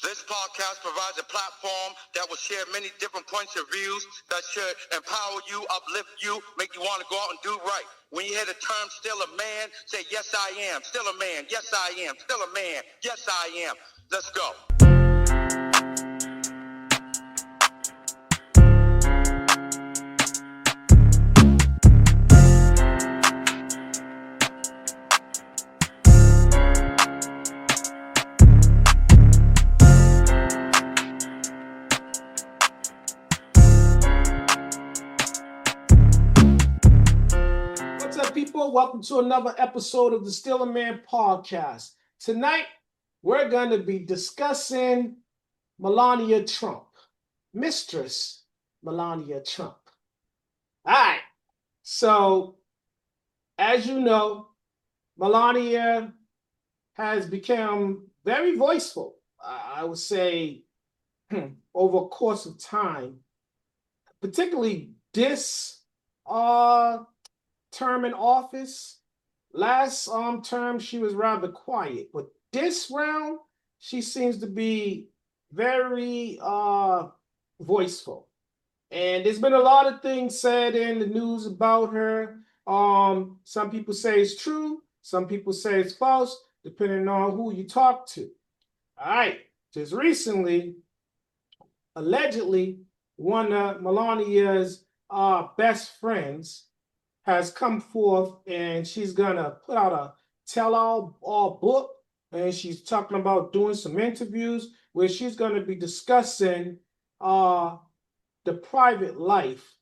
This podcast provides a platform that will share many different points of views that should empower you, uplift you, make you want to go out and do right. When you hear the term still a man, say, yes, I am. Still a man. Yes, I am. Still a man. Yes, I am. Let's go. People, welcome to another episode of the Still a Man podcast. Tonight, we're going to be discussing Melania Trump, Mistress Melania Trump. All right, so as you know, Melania has become very voiceful, I would say, over a course of time, particularly this term in office. Last term, she was rather quiet, but this round, she seems to be very voiceful. And there's been a lot of things said in the news about her. Some people say it's true, some people say it's false, depending on who you talk to. All right, just recently, allegedly, one of Melania's best friends has come forth, and she's gonna put out a tell-all book, and she's talking about doing some interviews where she's gonna be discussing the private life,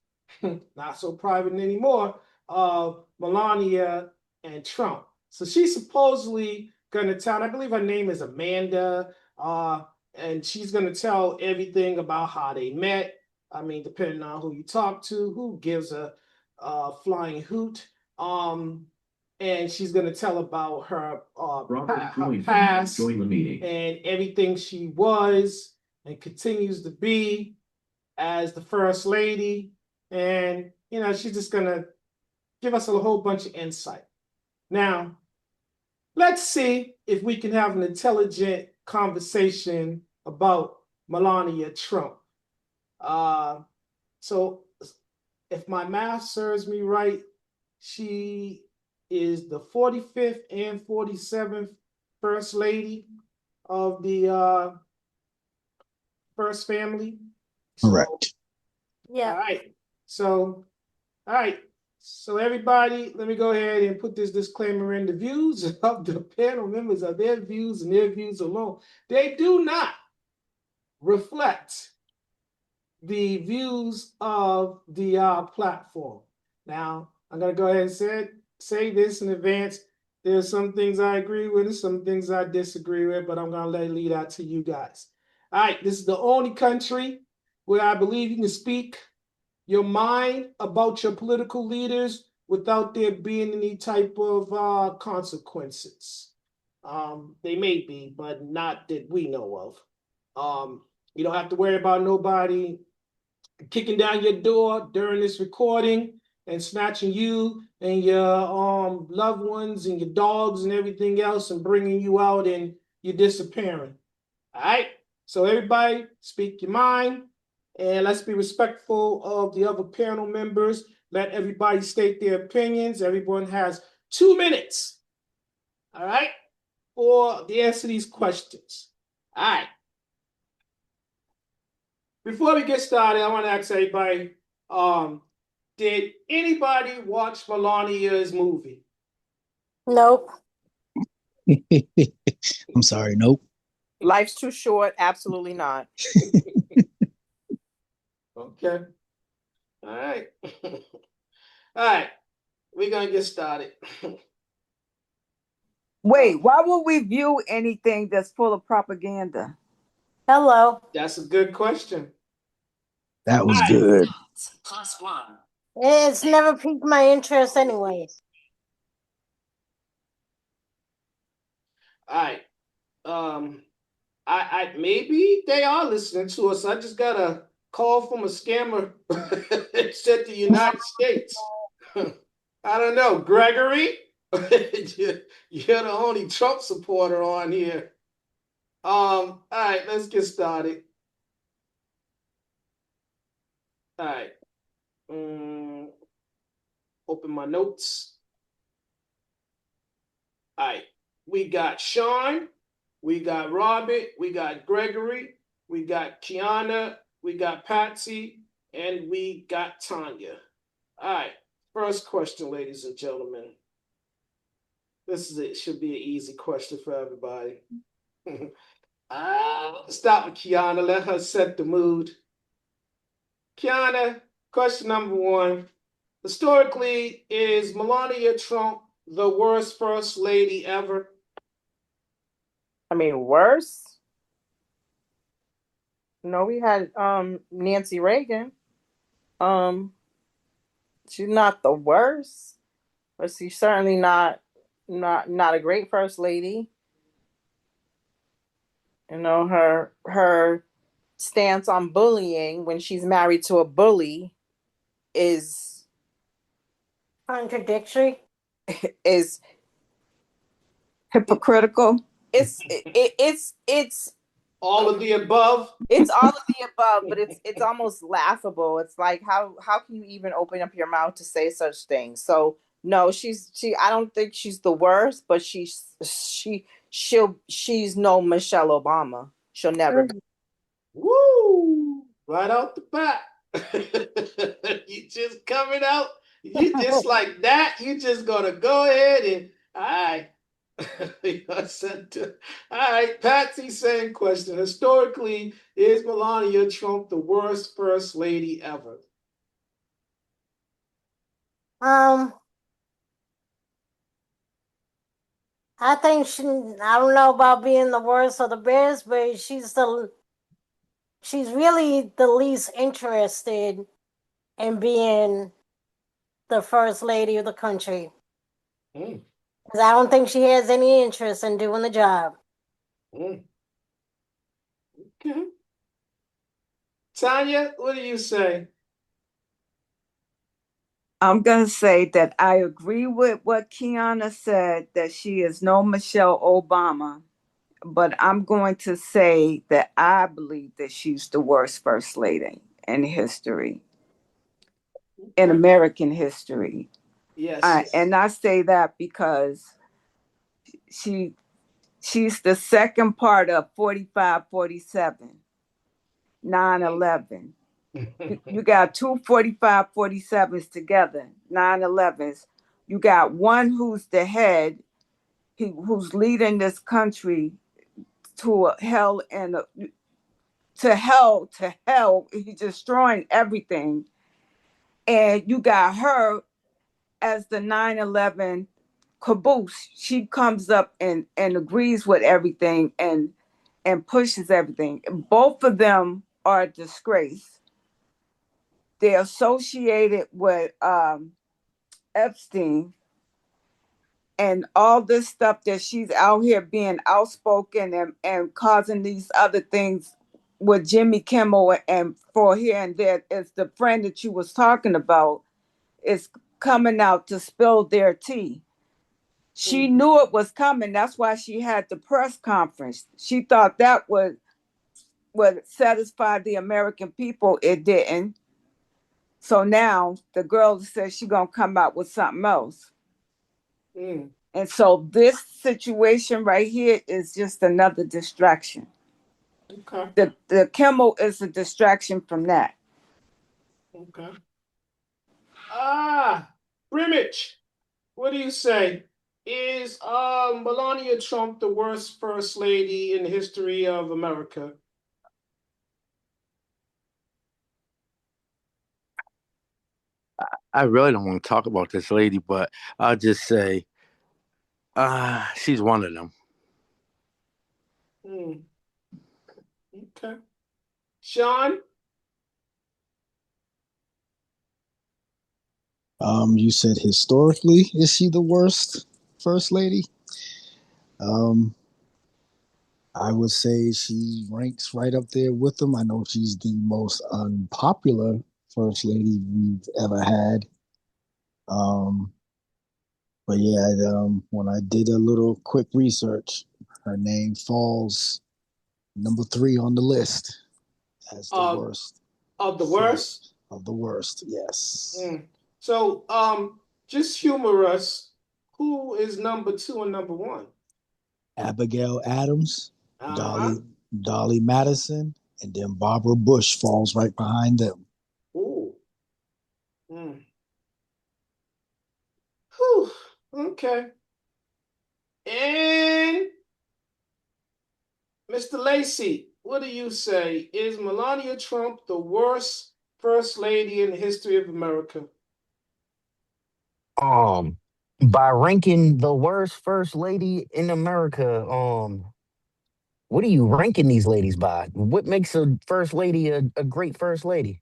not so private anymore, of Melania and Trump. So she's supposedly gonna tell, I believe her name is Amanda, and she's gonna tell everything about how they met. I mean, depending on who you talk to, who gives a flying hoot, and she's going to tell about her past, join the meeting, and everything she was and continues to be as the first lady, and she's just going to give us a whole bunch of insight. Now, let's see if we can have an intelligent conversation about Melania Trump. So if my math serves me right, she is the 45th and 47th First Lady of the First Family. Correct. Yeah. All right. So everybody, let me go ahead and put this disclaimer in. The views of the panel members are their views and their views alone. They do not reflect the views of the platform. Now, I'm going to go ahead and say this in advance. There's some things I agree with and some things I disagree with, but I'm going to leave that to you guys. All right, this is the only country where I believe you can speak your mind about your political leaders without there being any type of consequences. They may be, but not that we know of. You don't have to worry about nobody kicking down your door during this recording and snatching you and your loved ones and your dogs and everything else and bringing you out and you're disappearing. All right? So everybody speak your mind, and let's be respectful of the other panel members. Let everybody state their opinions. Everyone has 2 minutes, all right, for the answer to these questions. All right. Before we get started, I want to ask everybody, did anybody watch Melania's movie? Nope. I'm sorry, nope. Life's too short. Absolutely not. Okay. All right. All right. We're going to get started. Wait, why would we view anything that's full of propaganda? Hello. That's a good question. That was good. +1. It's never piqued my interest anyways. All right. I maybe they are listening to us. I just got a call from a scammer said the United States. I don't know, Gregory. You're the only Trump supporter on here. All right, let's get started. All right. Open my notes. All right. We got Sean, we got Robert, we got Gregory, we got Kiana, we got Patsy, and we got Tanya. All right. First question, ladies and gentlemen. This is it. Should be an easy question for everybody. Start with Kiana. Let her set the mood. Kiana, question number one. Historically, is Melania Trump the worst first lady ever? I mean, worse. No, we had Nancy Reagan. Um, she's not the worst, but she's certainly not a great first lady. You know, her stance on bullying when she's married to a bully is Contradictory. is Hypocritical. it's All of the above? it's all of the above, but it's almost laughable. It's like how can you even open up your mouth to say such things? So no, she I don't think she's the worst, but she's no Michelle Obama. She'll never be. Woo! Right out the bat. You just coming out. You just like that. You just gonna go ahead and all right. All right, Patsy, same question. Historically, is Melania Trump the worst first lady ever? Um, I think she. I don't know about being the worst or the best, but she's really the least interested in being the first lady of the country. Mm, 'Cause I don't think she has any interest in doing the job. mm. Okay. Tanya, what do you say? I'm going to say that I agree with what Kiana said, that she is no Michelle Obama. But I'm going to say that I believe that she's the worst first lady in history, in Okay. American history. Yes. And I say that because she she's the second part of 45, 47, 9/11. You got two 45, 47s together, 9/11s. You got one who's the head, who's leading this country to hell and to hell. He's destroying everything. And you got her as the 9/11 caboose. She comes up and agrees with everything and pushes everything. Both of them are a disgrace. They're associated with Epstein and all this stuff that she's out here being outspoken and causing these other things with Jimmy Kimmel and for here and there. It's the friend that you was talking about is coming out to spill their tea. She knew it was coming. That's why she had the press conference. She thought that would satisfy the American people. It didn't. So now the girl says she's gonna come out with something else. Mm, And so this situation right here is just another distraction. okay. The Kimmel is a distraction from that. Okay. Brimage, what do you say? Is Melania Trump the worst first lady in the history of America? I really don't want to talk about this lady, but I'll just say she's one of them. Hmm. Okay. Sean? You said historically, is she the worst first lady? Um, I would say she ranks right up there with them. I know she's the most unpopular first lady we've ever had. Um, but yeah, when I did a little quick research, her name falls Number three on the list as the Uh, worst. of the worst. Of the worst, yes. Mm. So, just humor us. Who is number two and number one? Abigail Adams, Uh-huh. Dolly Madison, and then Barbara Bush falls right behind them. Ooh. Mm. Whew. Okay. And Mr. Lacey, what do you say? Is Melania Trump the worst first lady in the history of America? Um, by ranking the worst first lady in America, what are you ranking these ladies by? What makes a first lady a great first lady?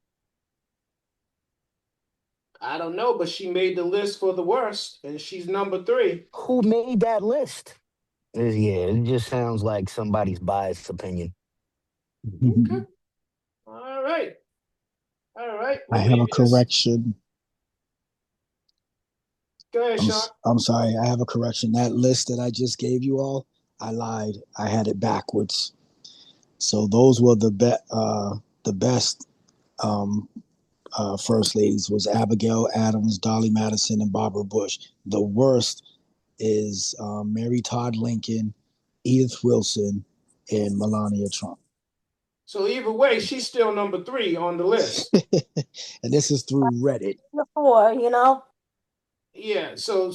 I don't know, but she made the list for the worst, and she's number three. Who made that list? Yeah, it just sounds like somebody's biased opinion. Okay. All right. All right. I Well, have maybe a this. correction. Go ahead, Sean. I'm sorry. I have a correction. That list that I just gave you all, I lied. I had it backwards. So those were the best um, first ladies was Abigail Adams, Dolly Madison, and Barbara Bush. The worst is Mary Todd Lincoln, Edith Wilson, and Melania Trump. So either way, she's still number three on the list. And this is through Reddit. Before, you know. Yeah. So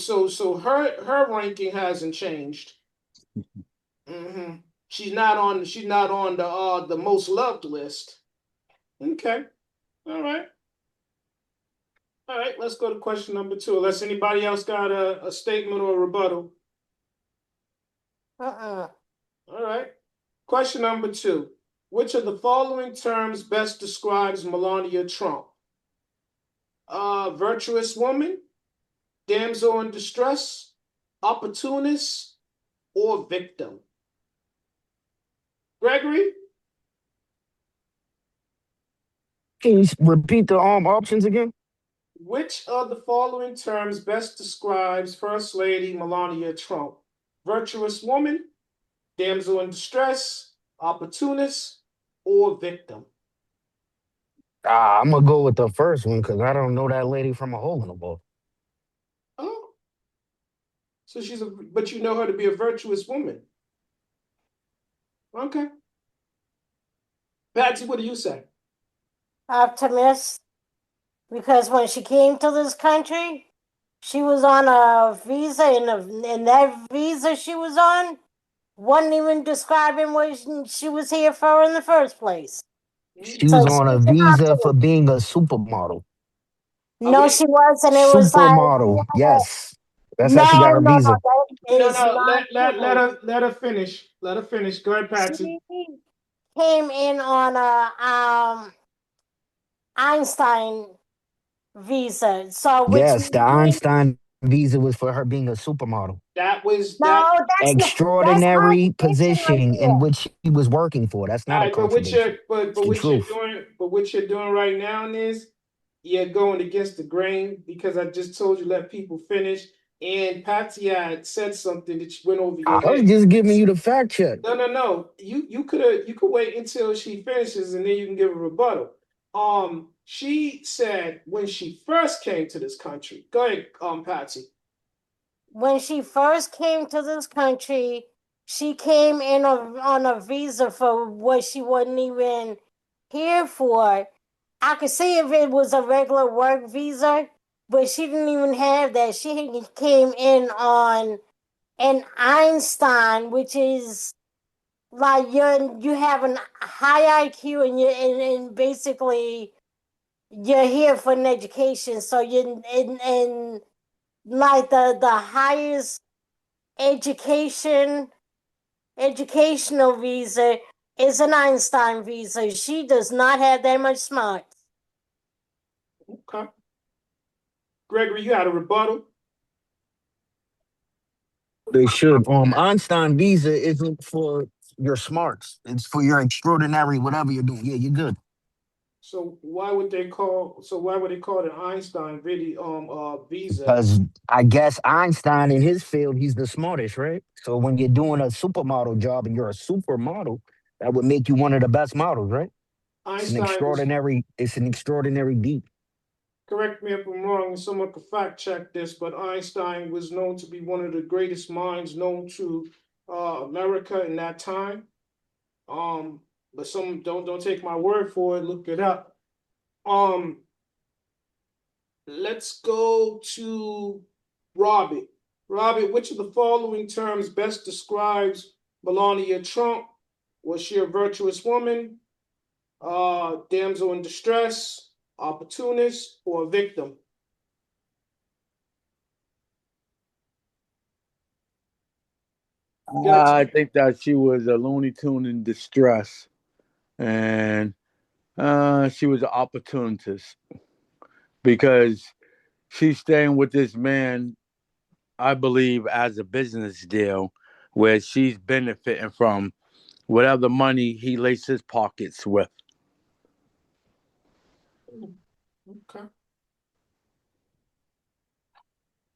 her ranking hasn't changed. Mm-hmm. She's not on the most loved list. Okay. All right. All right. Let's go to question number two. Unless anybody else got a statement or a rebuttal. Uh-uh. All right. Question number two. Which of the following terms best describes Melania Trump? Virtuous woman, damsel in distress, opportunist, or victim? Gregory, Can you repeat the options again? which of the following terms best describes First Lady Melania Trump? Virtuous woman, damsel in distress, opportunist, or victim? I'm gonna go with the first one because I don't know that lady from a hole in the wall. Oh, so but you know her to be a virtuous woman. Okay. Patsy, what do you say? Optimist. Because when she came to this country, she was on a visa, and that visa she was on wasn't even describing what she was here for in the first place. She Mm. So was she's on a an visa for optimist. being a supermodel. No, she wasn't. It was like, Supermodel, yes. That's how she got no, her no, no, visa. that No, is no, not true. let her finish. Let her finish. Go ahead, Patsy. She came in on a Einstein visa. So which Yes, the means Einstein visa was for her being a supermodel. That was that. no, that's Extraordinary contradiction right position in there. which she was working for. That's All not a right, contradiction. but It's the what you're truth. doing, right now is you're going against the grain because I just told you let people finish, and Patsy had said something that went over I your was head. just giving you the fact check. No, no, no. You could wait until she finishes and then you can give a rebuttal. She said when she first came to this country. Go ahead, Patsy. When she first came to this country, she came in on a visa for what she wasn't even here for. I could see if it was a regular work visa, but she didn't even have that. She came in on an Einstein, which is like you have a high IQ, and basically you're here for an education. So you and like the highest education educational visa is an Einstein visa. She does not have that much smarts. Okay. Gregory, you had a rebuttal. They should. Einstein visa isn't for your smarts. It's for your extraordinary whatever you're doing. Yeah, you're good. So why would they call it an Einstein video visa? Because I guess Einstein in his field, he's the smartest, right? So when you're doing a supermodel job and you're a supermodel, That would make you one of the best models, right? Einstein was, It's an extraordinary deep. correct me if I'm wrong, and someone could fact check this, but Einstein was known to be one of the greatest minds known to America in that time. But some don't take my word for it, look it up. Um, let's go to Robert. Robert, which of the following terms best describes Melania Trump? Was she a virtuous woman, damsel in distress, opportunist, or a victim? Good. I think that she was a Looney Tune in distress, and she was an opportunist because she's staying with this man, I believe, as a business deal where she's benefiting from whatever money he laced his pockets with. Okay.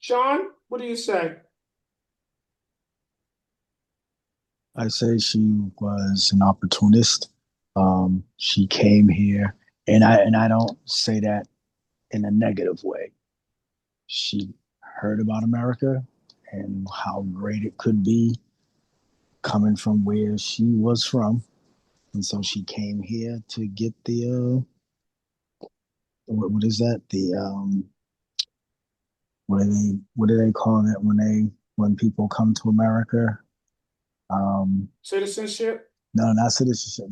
Sean, what do you say? I say she was an opportunist. She came here, and I don't say that in a negative way. She heard about America and how great it could be coming from where she was from, and so she came here to get the what is that? The what do they call it when people come to America? Citizenship? No, not citizenship.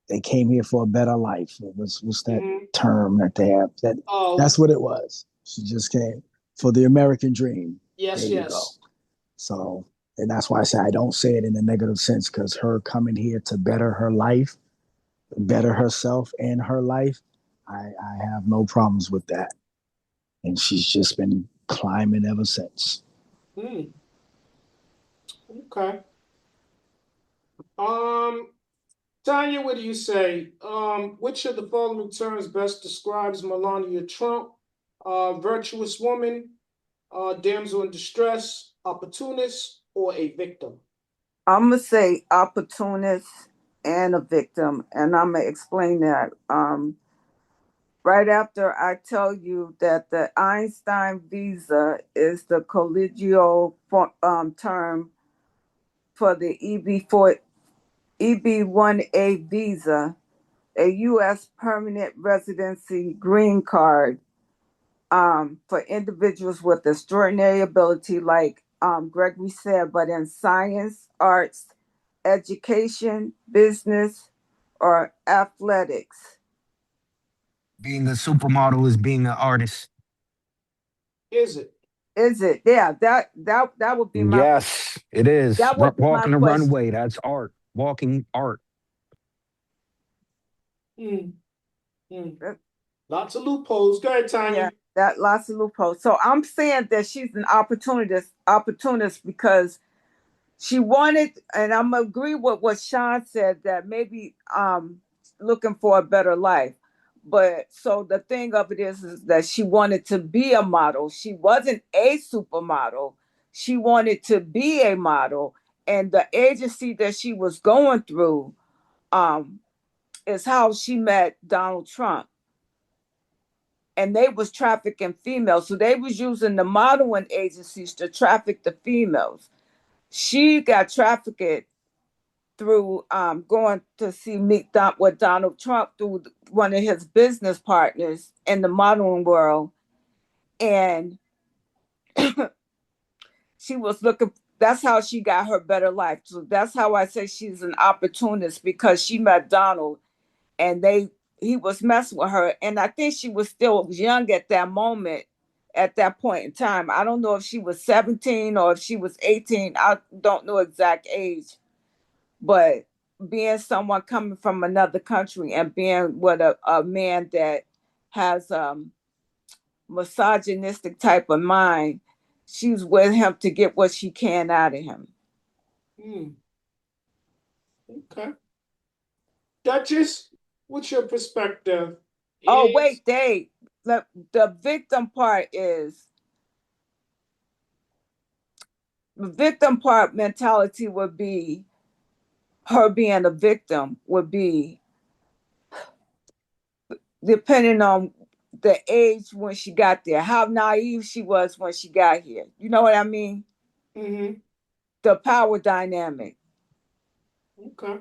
They came here for a better life. What's that Mm-hmm. term that they have? Oh, That's what it was. She just came for the American dream. There yes, you go. yes. So, and that's why I say I don't say it in a negative sense because her coming here to better her life, better herself and her life, I have no problems with that. And she's just been climbing ever since. Hmm. Okay. Um, Tanya, what do you say? Which of the following terms best describes Melania Trump? Virtuous woman, damsel in distress, opportunist, or a victim? I'm gonna say opportunist and a victim, and I'm gonna explain that. Right after I tell you that the Einstein visa is the collegial term for the EB1A visa, a U.S. permanent residency green card for individuals with extraordinary ability, like Gregory said, but in science, arts, education, business, or athletics. Being a supermodel is being an artist. Is it? Is it? Yeah, that would be my Yes, it is. that would be my Walking the question. runway, that's art. Walking art. Hmm. Hmm. Uh, Lots of loopholes. Go ahead, Yeah, Tanya. that lots of loopholes. So I'm saying that she's an opportunist because she wanted, and I'm agree with what Sean said that maybe looking for a better life. But so the thing of it is that she wanted to be a model. She wasn't a supermodel. She wanted to be a model, and the agency that she was going through um, is how she met Donald Trump, and they was trafficking females. So they was using the modeling agencies to traffic the females. She got trafficked through going to see meet with Donald Trump through one of his business partners in the modeling world, and she was looking. That's how she got her better life. So that's how I say she's an opportunist because she met Donald, and he was messing with her, and I think she was still young at that moment. At that point in time, I don't know if she was 17 or if she was 18. I don't know exact age, but being someone coming from another country and being with a man that has misogynistic type of mind, she's with him to get what she can out of him. Hmm. Okay. Duchess, what's your perspective? Oh Is wait, the victim part is the victim part mentality would be her being a victim would be depending on the age when she got there, how naive she was when she got here. You know what I mean? Mm-hmm. The power dynamic. Okay.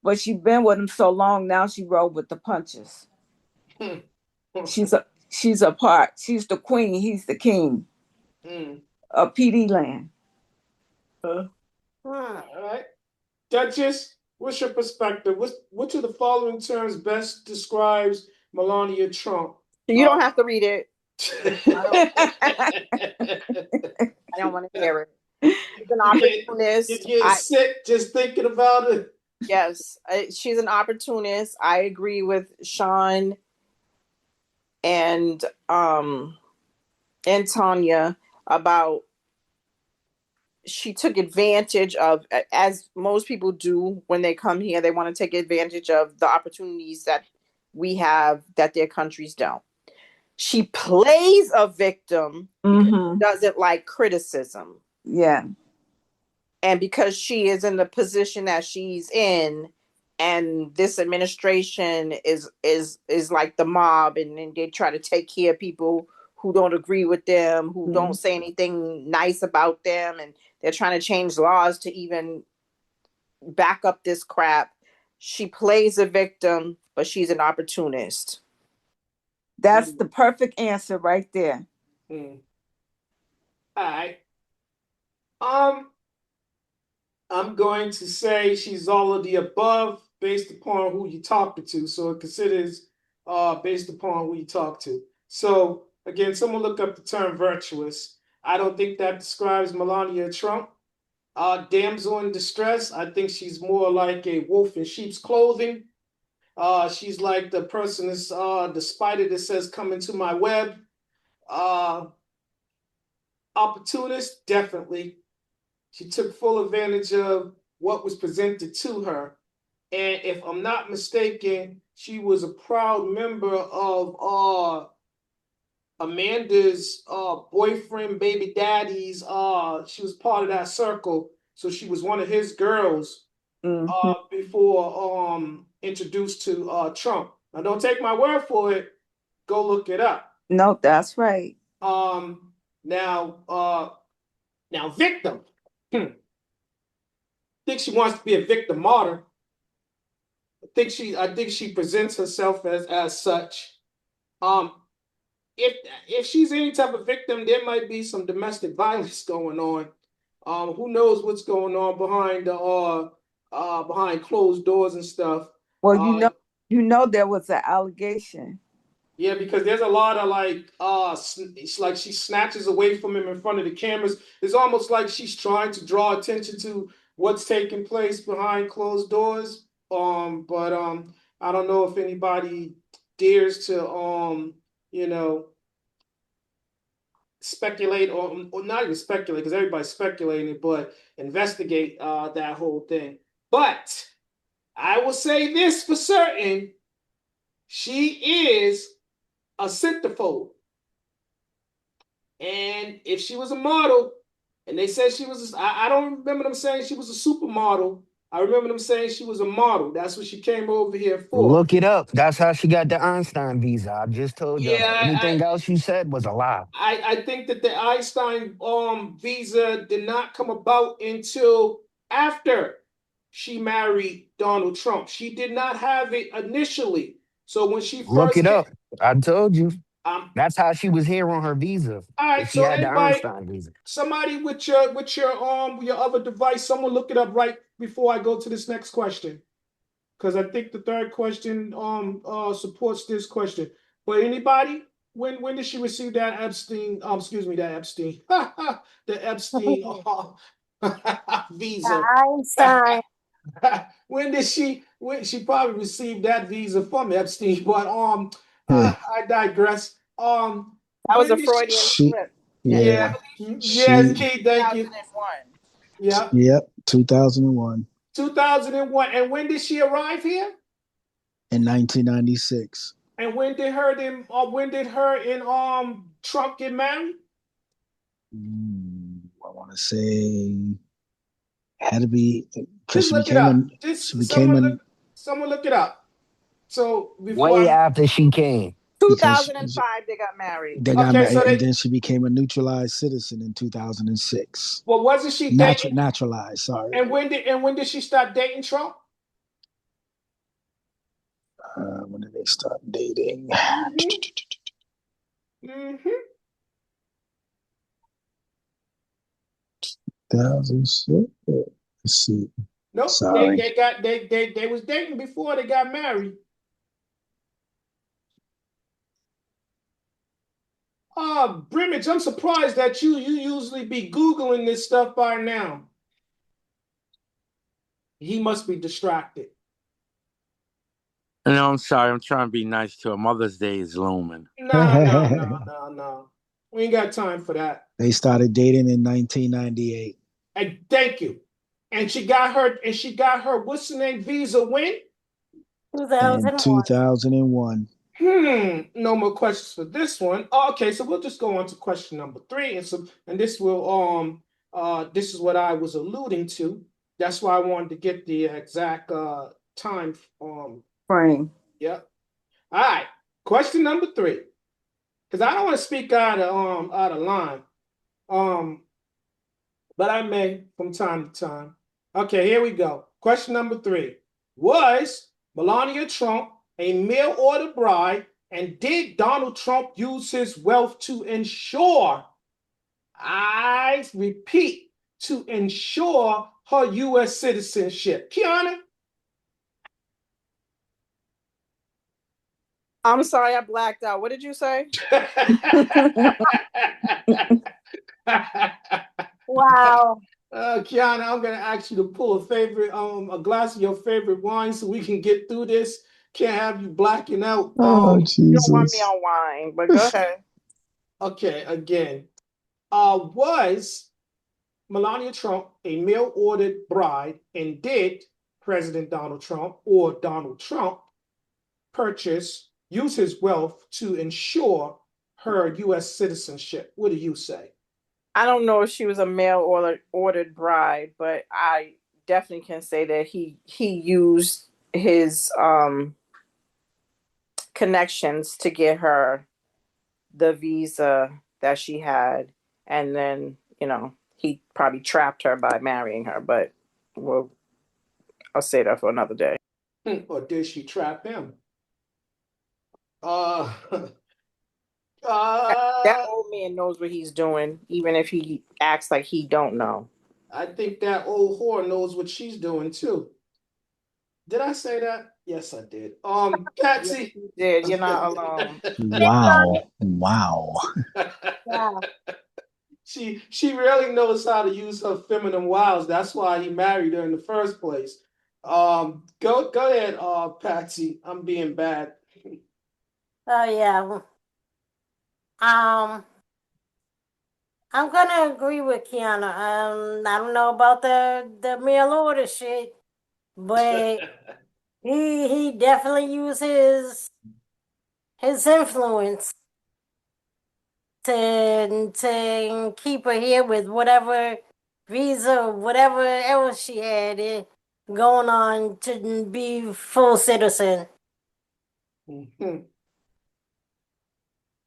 But she's been with him so long now she rolled with the punches. She's a part. She's the queen. He's the king of PD land. All right. Duchess, what's your perspective? Which of the following terms best describes Melania Trump? You don't have to read it. I don't want to hear it. She's an You're opportunist. getting sick just thinking about it. Yes, she's an opportunist. I agree with Sean and Tanya about she took advantage of, as most people do when they come here, they want to take advantage of the opportunities that we have that their countries don't. She plays a victim because she doesn't like criticism. Yeah. And because she is in the position that she's in, and this administration is like the mob, and they try to take care of people who don't agree with them, who don't say anything nice about them, and they're trying to change laws to even back up this crap. She plays a victim, but she's an opportunist. That's the perfect answer right there. All right. I'm going to say she's all of the above based upon who you talking to. So it considers based upon who you talk to. So again, someone look up the term virtuous. I don't think that describes Melania Trump. Damsel in distress. I think she's more like a wolf in sheep's clothing. She's like the person that's the spider that says, "Come into my web." Uh, Opportunist, definitely. She took full advantage of what was presented to her. And if I'm not mistaken, she was a proud member of Amanda's boyfriend, baby daddy's. She was part of that circle. So she was one of his girls before introduced to Trump. Now, don't take my word for it. Go look it up. No, that's right. Now, victim. I think she wants to be a victim martyr. I think she presents herself as such. Um, if she's any type of victim, there might be some domestic violence going on. Who knows what's going on behind closed doors and stuff. Well, you know there was an allegation. Yeah, because there's a lot of it's like she snatches away from him in front of the cameras. It's almost like she's trying to draw attention to what's taking place behind closed doors. But I don't know if anybody dares to you know, speculate or not even speculate because everybody's speculating, but investigate that whole thing. But I will say this for certain: she is a centerfold. And if she was a model, and they said she was, I don't remember them saying she was a supermodel. I remember them saying she was a model. That's what she came over here for. Look it up. That's how she got the Einstein visa. I just told y'all that. Yeah, Anything else you said was a lie. I think that the Einstein visa did not come about until after she married Donald Trump. She did not have it initially. So when she Look first it came, up. I told you. um, That's how she was here on her visa. all right. She So had the anybody, Einstein visa. somebody with your other device, someone look it up right before I go to this next question, because I think the third question supports this question. But anybody, when did she receive that Epstein? Excuse me, that Epstein, the Epstein visa? Einstein. When did she? When she probably received that visa from Epstein? But Yeah, I digress. That was When a did she? Freudian she, slip. I yeah, Yeah, believe yes, she, Keith. Thank you. 2001. Yeah, yep, 2001 2001. And when did she arrive here? in 1996. And when did her and Trump get married? I want to say Had to be because Just she look it became a up. she Just became a someone look it up. So before Way I after she came. because 2005 they got married. they got okay, married so and they then she became a neutralized citizen in 2006. well wasn't she dating Naturalized. Sorry. and when did she start dating Trump? When did they start dating? Mm-hmm. Mm-hmm. 2006. Let's see. Nope. Sorry. They was dating before they got married. Brimage, I'm surprised that you usually be Googling this stuff by now. He must be distracted. No, I'm sorry. I'm trying to be nice to her. Mother's Day is looming. No. We ain't got time for that. They started dating in 1998. And thank you. And she got her what's the name visa when? In 2001. 2001. No more questions for this one. Okay, so we'll just go on to question number 3, and this will this is what I was alluding to. That's why I wanted to get the exact time Frame. Yep. All right. Question number 3. Because I don't want to speak out of line. But I may from time to time. Okay, here we go. Question number 3. Was Melania Trump a mail order bride, and did Donald Trump use his wealth to ensure, I repeat, to ensure her U.S. citizenship? Kiana? I'm sorry, I blacked out. What did you say? Wow. Kiana, I'm gonna ask you to pull a glass of your favorite wine so we can get through this. Can't have you blacking out. Oh, You don't want me Jesus. on wine, but go ahead. Okay, again. Was Melania Trump a mail-ordered bride, and did President Donald Trump or Donald Trump use his wealth to ensure her U.S. citizenship? What do you say? I don't know if she was a mail ordered bride, but I definitely can say that he used his connections to get her the visa that she had, and then he probably trapped her by marrying her. But well, I'll say that for another day. Or did she trap him? Uh, That uh, old man knows what he's doing, even if he acts like he don't know. I think that old whore knows what she's doing too. Did I say that? Yes, I did. Yes, Patsy. you did. You're not alone. Wow. Wow. Yeah. She really knows how to use her feminine wiles. That's why he married her in the first place. Go ahead, Patsy. I'm being bad. Oh yeah. Um, I'm gonna agree with Kiana. I don't know about the mail order shit, but he definitely used his influence to keep her here with whatever visa, whatever else she had going on to be full citizen. Mhm.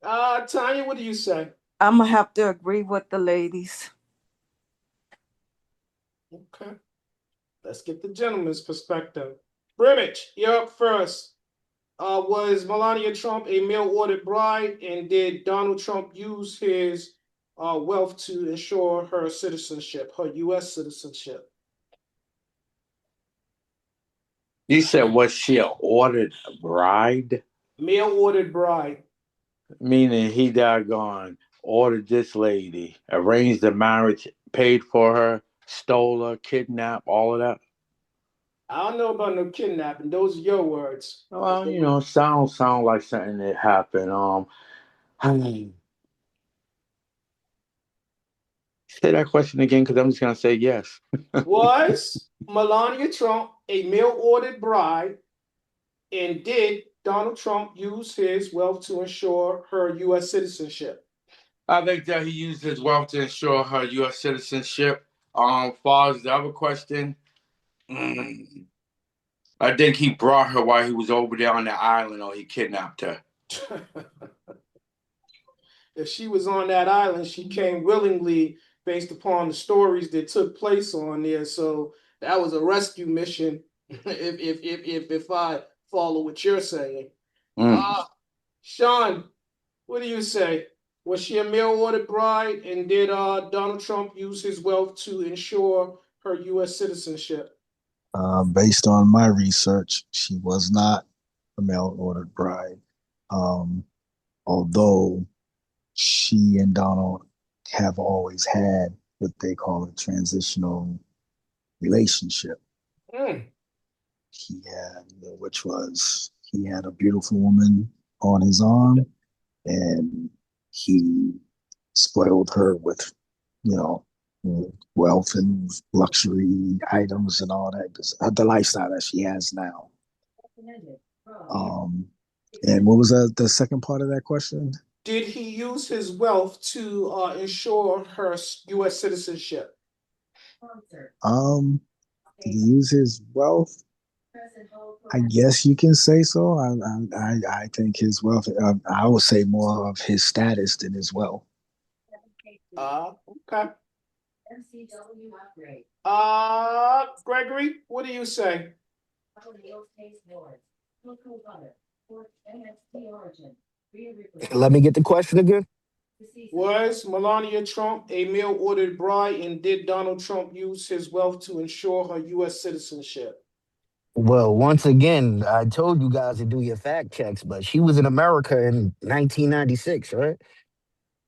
Tanya, what do you say? I'm gonna have to agree with the ladies. Okay, let's get the gentleman's perspective. Brimage, you're up first. Was Melania Trump a mail-ordered bride, and did Donald Trump use his wealth to ensure her citizenship, her U.S. citizenship? You said, was she an ordered bride? Mail-ordered bride. Meaning he doggone ordered this lady, arranged the marriage, paid for her, stole her, kidnapped, all of that. I don't know about no kidnapping. Those are your words. Well, sound like something that happened. Say that question again, because I'm just gonna say yes. Was Melania Trump a mail-ordered bride, and did Donald Trump use his wealth to ensure her U.S. citizenship? I think that he used his wealth to ensure her U.S. citizenship. Far as the other question, I think he brought her while he was over there on the island, or he kidnapped her. If she was on that island, she came willingly based upon the stories that took place on there. So that was a rescue mission, if I follow what you're saying. Mm. Sean, what do you say? Was she a mail-order bride, and did Donald Trump use his wealth to ensure her U.S. citizenship? Based on my research, she was not a mail-ordered bride. Um, although she and Donald have always had what they call a transitional relationship. Mm. He had, which was he had a beautiful woman on his arm, and he spoiled her with, you know, wealth and luxury items and all that. The lifestyle that she has now. Um, and what was the second part of that question? Did he use his wealth to ensure her U.S. citizenship? Um, did he use his wealth? I guess you can say so. I think his wealth. I would say more of his status than his wealth. Okay. Gregory, what do you say? Let me get the question again. Was Melania Trump a mail-ordered bride, and did Donald Trump use his wealth to ensure her U.S. citizenship? Well, once again, I told you guys to do your fact checks, but she was in America in 1996, right?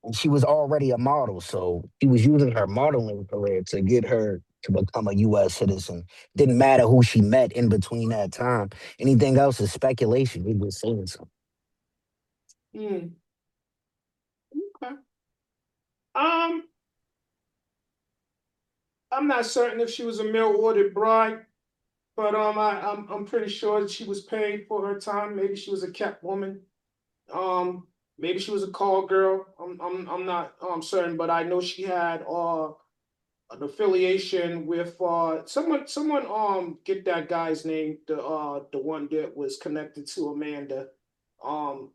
And she was already a model, so she was using her modeling career to get her to become a U.S. citizen. Didn't matter who she met in between that time. Anything else is speculation. We just saying something. Hmm. Okay. Um, I'm not certain if she was a mail-ordered bride, but I'm pretty sure that she was paid for her time. Maybe she was a kept woman. Maybe she was a call girl. I'm not certain, but I know she had an affiliation with someone get that guy's name, the one that was connected to Amanda. Um,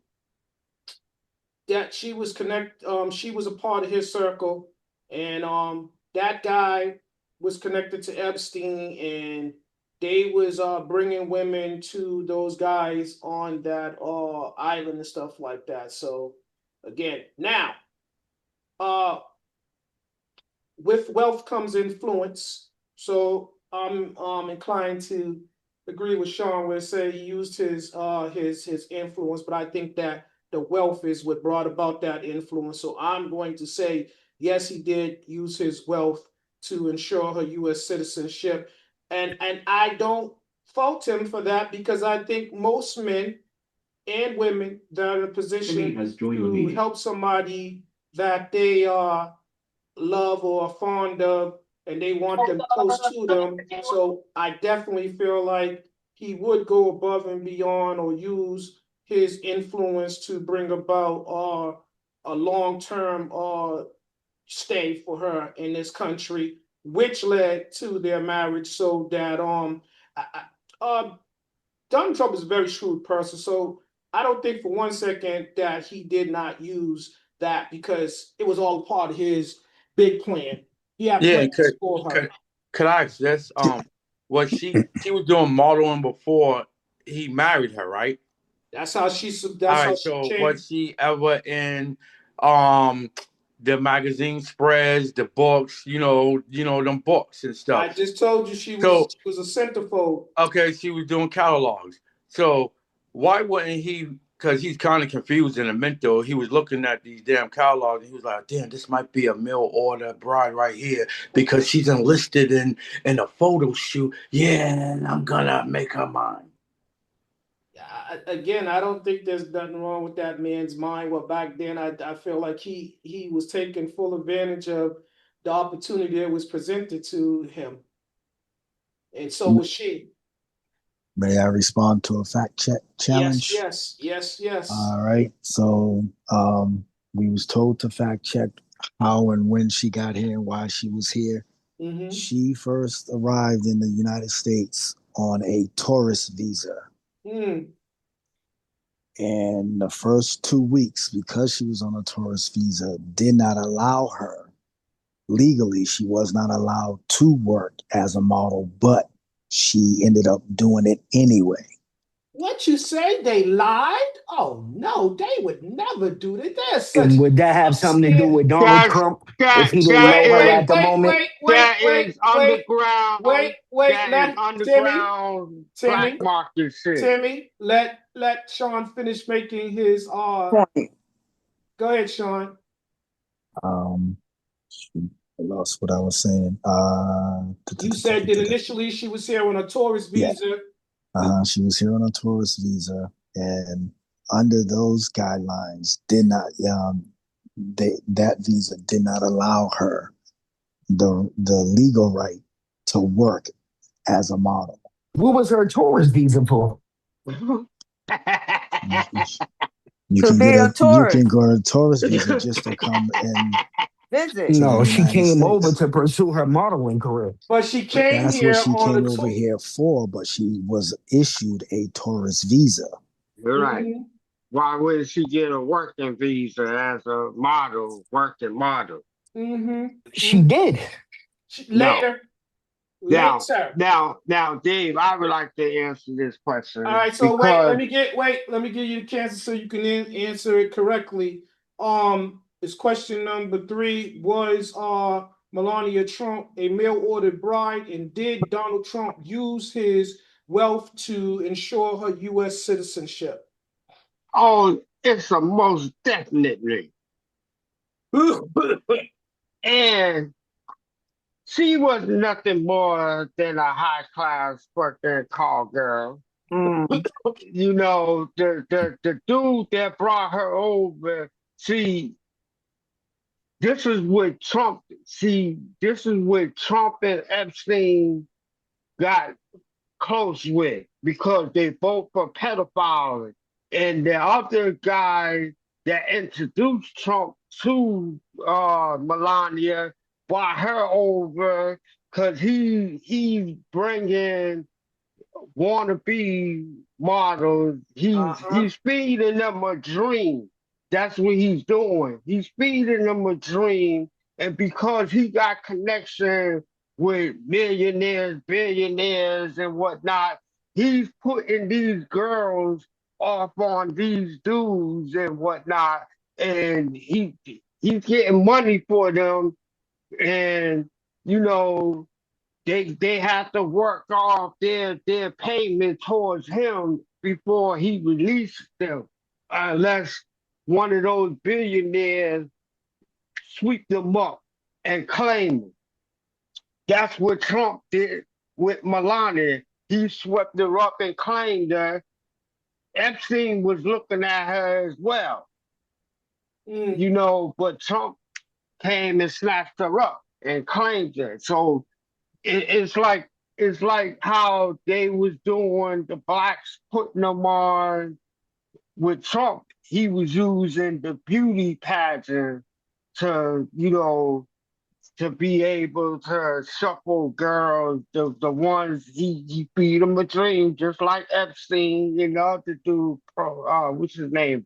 that she was a part of his circle, and that guy was connected to Epstein, and they was bringing women to those guys on that island and stuff like that. So again, now uh with wealth comes influence. So I'm inclined to agree with Sean where say he used his influence, but I think that the wealth is what brought about that influence. So I'm going to say yes, he did use his wealth to ensure her U.S. citizenship, and I don't fault him for that because I think most men and women that are in a position to help somebody that they love or are fond of, and they want them close to them. So I definitely feel like he would go above and beyond or use his influence to bring about a long-term stay for her in this country, which led to their marriage. So that Donald Trump is a very shrewd person, so I don't think for one second that he did not use that because it was all part of his big plan. He had Yeah, plans for her. could I ask this? Was she was doing modeling before he married her, right? That's how she. All That's how right. she So came. was she ever in um the magazine spreads, the books, them books and I stuff? just told you So she was a centerfold. okay, she was doing catalogs. So why wouldn't he? Because he's kind of confused in the mental. He was looking at these damn catalogs and he was like, "Damn, this might be a mail order bride right here because she's enlisted in a photo shoot. Yeah, I'm gonna make her mine." Again, I don't think there's nothing wrong with that man's mind. Well, back then, I feel like he was taking full advantage of the opportunity that was presented to him, and so was she. May I respond to a fact check Yes, challenge? yes, yes, yes. All right. So we was told to fact check how and when she got here and why she was here. Mm-hmm. She first arrived in the United States on a tourist visa. Mm. And the first 2 weeks, because she was on a tourist visa, did not allow her legally. She was not allowed to work as a model, but she ended up doing it anyway. What you say? They lied? Oh no, they would never do that. They're such And would that have something to do upstanding. with Donald That's Trump if that he didn't that know her Wait, at is the moment? that is underground. wait. That is Let Timmy, underground black Timmy, market shit. Timmy. Let Sean finish making his. Point. Go ahead, Sean. Um, I lost what I was saying. You said that initially she was here on a tourist Yeah, visa. she was here on a tourist visa, and under those guidelines, did not that visa did not allow her the legal right to work as a model. What was her tourist visa for? You To can be get a you can tourist. go a tourist visa just to come in Visit. to the No, she United came over States. to pursue her modeling career. But she came That's what here she on a came over tour. here for, but she was issued a tourist visa. You're right. Mm-hmm. Why would she get a working visa as a model, working model? Mm-hmm. She Mm-hmm. did. No. Later. Now, Later. Dave, I would like to answer this All question right, so because let me give you the chance so you can answer it correctly. It's question number 3. Was Melania Trump a mail ordered bride, and did Donald Trump use his wealth to ensure her US citizenship? oh, it's a most definitely. And she was nothing more than a high class fucking call girl. Mm. You know, the dude that brought her over, see, this is what Trump and Epstein got close with because they both were pedophiles. And the other guy that introduced Trump to Melania brought her over because he's bringing wannabe models. Uh-huh. He's feeding them a dream. That's what he's doing. He's feeding them a dream, and because he got connection with millionaires, billionaires, and whatnot, he's putting these girls off on these dudes and whatnot, and he's getting money for them, and you know they have to work off their payment towards him before he releases them, unless one of those billionaires sweep them up and claim them. That's what Trump did with Melania. He swept her up and claimed her. Epstein was looking at her as well, Mm. but Trump came and snatched her up and claimed her. So it's like how they was doing the blacks putting them on with Trump. He was using the beauty pageant to to be able to shuffle girls, the ones he feed them a dream, just like Epstein, to do what's his name,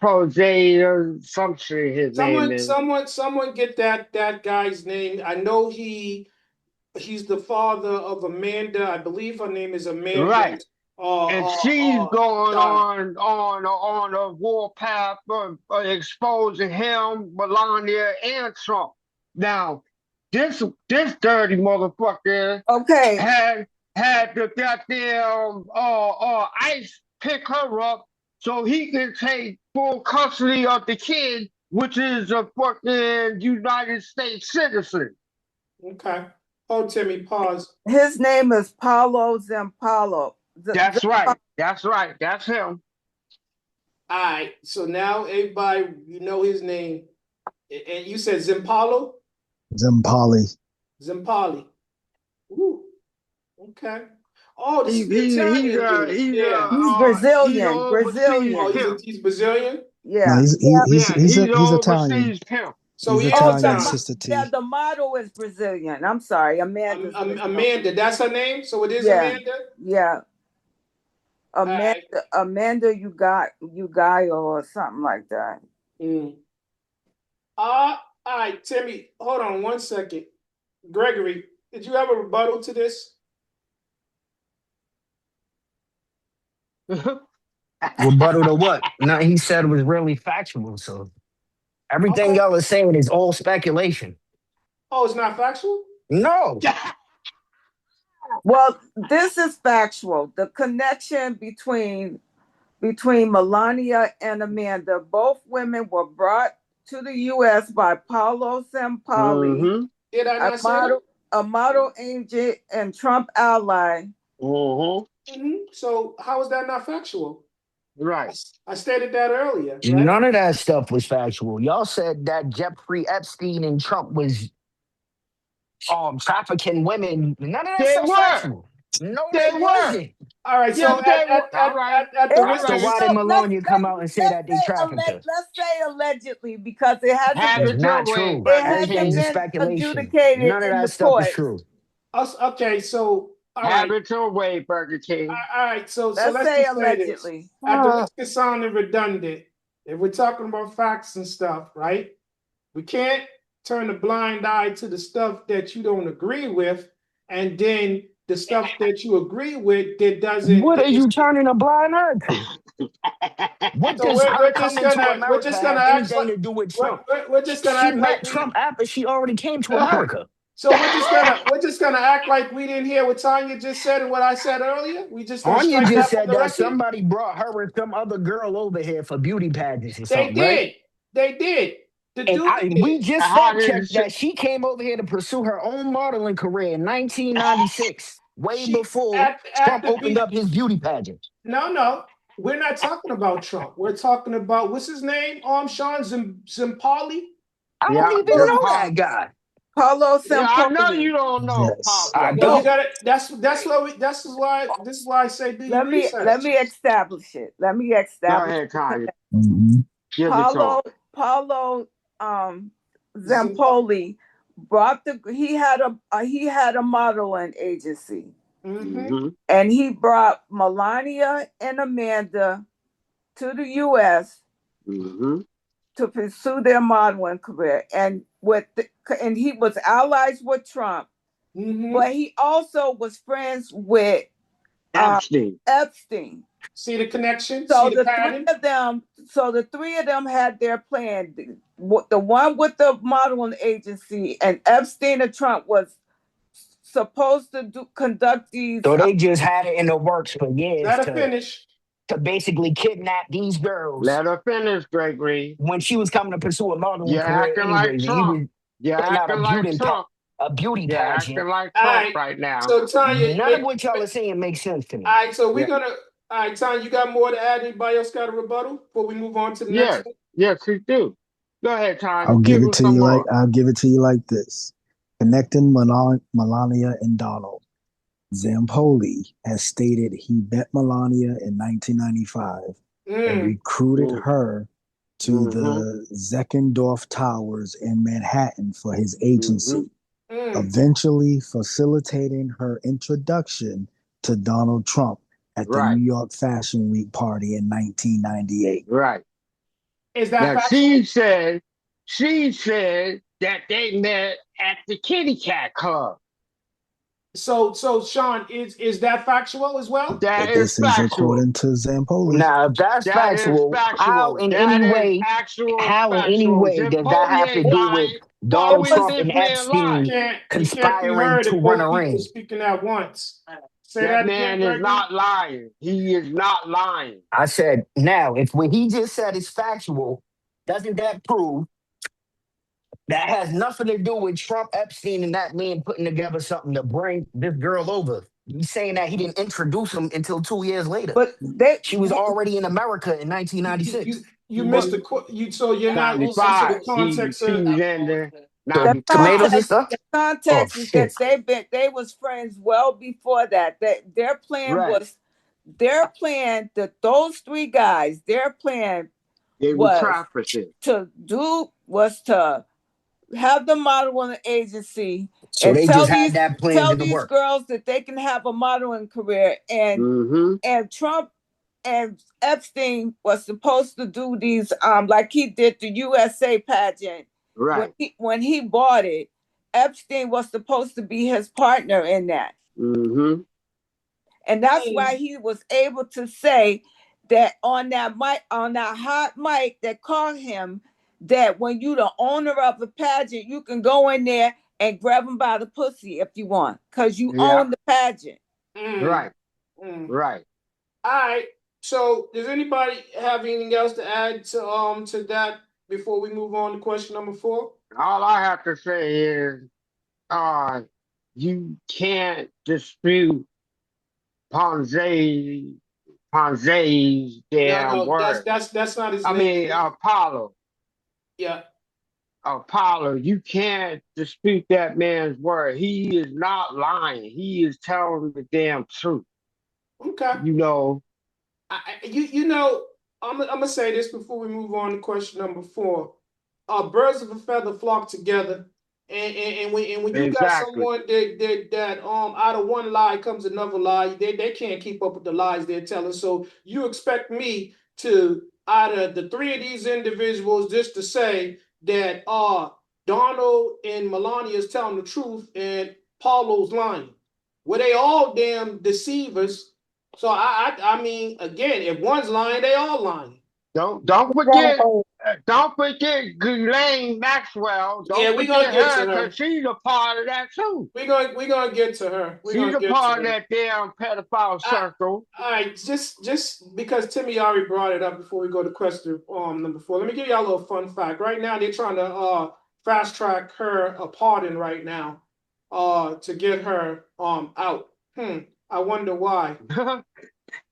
Protege or some shit his name is. Someone get that guy's name. I know he's the father of Amanda. I believe her name is Right. Amanda. And she's going Dollar. on a warpath of exposing him, Melania, and Trump. Now, this dirty motherfucker Okay. had the goddamn ICE pick her up so he can take full custody of the kid, which is a fucking United States citizen. Okay. Oh, Timmy, pause. His name is Paulo Zampalo. That's right. That's right. That's him. All right. So now everybody, you know his name. And you said Zimpalo? Zimpali. Zimpali. Ooh. Okay. Oh, this He is the Italian dude. Yeah. He's He's Brazilian. overseas Oh, Brazilian. pimp. he's Brazilian? No, Yeah. Yeah. he's Yeah, he's Italian. overseas pimp. So He's he is Italian, Italian. Sister T. Yeah, the model is Brazilian. I'm sorry, Amanda's Brazilian. Amanda, that's her name. So it is Yeah, Amanda. yeah. All right. Amanda, you guy or something like that. All right, Timmy. Hold on 1 second. Gregory, did you have a rebuttal to this? Rebuttal to what? Nothing he said was really factual. So everything Okay. y'all are saying is all speculation. Oh, it's not factual? No. Well, this is factual. The connection between Melania and Amanda, both women were brought to the U.S. by Paolo Sampoli, Did I not say that? a model agent and Trump ally. So how is that not factual? Right. I stated that earlier, right? None of that stuff was factual. Y'all said that Jeffrey Epstein and Trump was trafficking women. None of that They stuff were. factual. No, They they were. wasn't. All right. Yes, So they were. All right. at the All risk So of right. why did Melania come out and say that they Let's trafficked her? say allegedly because it hasn't Have been That's it your not way, true. it Burger hasn't Everything's a King. been speculation. adjudicated None of in the that stuff is courts. true. okay, so all Have right. it your way, Burger King. All right, so Let's let's say just say this. allegedly. At the risk of sounding redundant, if we're talking about facts and stuff, right? We can't turn a blind eye to the stuff that you don't agree with, and then the stuff that you agree with that doesn't. What are you turning a blind eye to? What So does her we're just coming to gonna America have act anything like to do with Trump? we're just gonna She act like met we. Trump after she already came to America. So we're just gonna act like we didn't hear what Tanya just said and what I said earlier. We just gonna Anya strike just that from said the that record. somebody brought her and some other girl over here for beauty pageants or They something, right? did. They did. The And dude we did. just How fact did checked she? that she came over here to pursue her own modeling career in 1996, way She before at Trump the opened beat. up his beauty pageant. No. We're not talking about Trump. We're talking about what's his name? Sean Zimpali. I don't Yeah, even the know pop. that guy. Paulo Yeah, I know Sampoli. you don't know Yes. I Pablo. Well, you don't. got it. This is why I say do your Let research. me establish it. Let me Go establish ahead, the Tanya. connection. Give it to him. Paulo Zampoli brought he had a modeling agency. Mm-hmm. And he brought Melania and Amanda to the US to pursue their modeling career. And and he was allies with Trump, but he also was friends with Epstein. See the connection? So See the pattern? the three of them had their plan. The one with the modeling agency and Epstein and Trump was supposed to conduct these. So they just had it in the works for years Let her finish. to basically kidnap these girls Let her finish, Gregory. when she was coming to pursue a modeling You're career acting like anyways. And he Trump. was You're putting out acting like Trump. a beauty You're acting pageant. like All Trump right. right now. So Tanya, None of what y'all are saying makes sense to all me. right. So we're Yeah. gonna. All right, Tanya, you got more to add? Anybody else got a rebuttal before we move on to the next one? Yes, we do. Go ahead, Tanya. I'll give Give it him to some you like more. I'll give it to you like this. Connecting Melania and Donald. Zampoli has stated he met Melania in 1995 and recruited her to the Zeckendorf Towers in Manhattan for his agency, eventually facilitating her introduction to Donald Trump at the New York Fashion Week party in 1998. Right. Is that Now factual? she said that they met at the Kitty Cat Club. So Sean, is that factual as well? That is This is factual. according to Zampoli. Now, if that's That is factual, factual. That is actual how in any factual. way does that Zimpoli have to ain't do with lying. Why Donald we Trump think and man lying? Epstein You can't be conspiring heard to if run both a people ring? speaking at once. Say That that again, man is Gregory. not lying. He is not lying. I said, now, if what he just said is factual, doesn't that prove that has nothing to do with Trump, Epstein, and that man putting together something to bring this girl over? He's saying that he didn't introduce him until 2 years later. But She was already in America in 1996. You missed the so you're not listening to the 95. Context She of was in there. So 95. tomatoes and stuff? The Oh, context is that shit. they was friends well before that. That their plan Right. was that those three guys, their plan They were was traffickers. to have the modeling agency So and they just had that planned tell in the these work. girls that they can have a modeling career. And Trump and Epstein was supposed to do these like he did the USA pageant. Right. When he bought it, Epstein was supposed to be his partner in that. And that's why he was able to say that on that mic, on that hot mic that called him, that when you the owner of a pageant, you can go in there and grab him by the pussy if you want, because you own the pageant. Right. Right. All right. So, does anybody have anything else to add to that before we move on to question number 4? All I have to say is, you can't dispute Ponze's damn No, word. that's not his I name. mean, Apollo. Yeah. Apollo, you can't dispute that man's word. He is not lying. He is telling the damn truth. Okay. You know. You know, I'm gonna say this before we move on to question number 4. Birds of a feather flock together, and when you got Exactly. someone that out of one lie comes another lie, they can't keep up with the lies they're telling. So you expect me to, out of the 3 of these individuals, just to say that Donald and Melania is telling the truth and Paulo's lying? Well, they all damn deceivers. So I mean, again, if one's lying, they all lying. Don't forget, Ghislaine Maxwell. Yeah, Don't we're gonna forget get to her, her. because she's a part of that too. We're gonna get to her. We're She's gonna a get to part of her. that damn pedophile circle. All right, just because Timmy already brought it up before we go to question number 4. Let me give y'all a little fun fact. Right now, they're trying to fast track her a pardon right now, to get her out. I wonder why.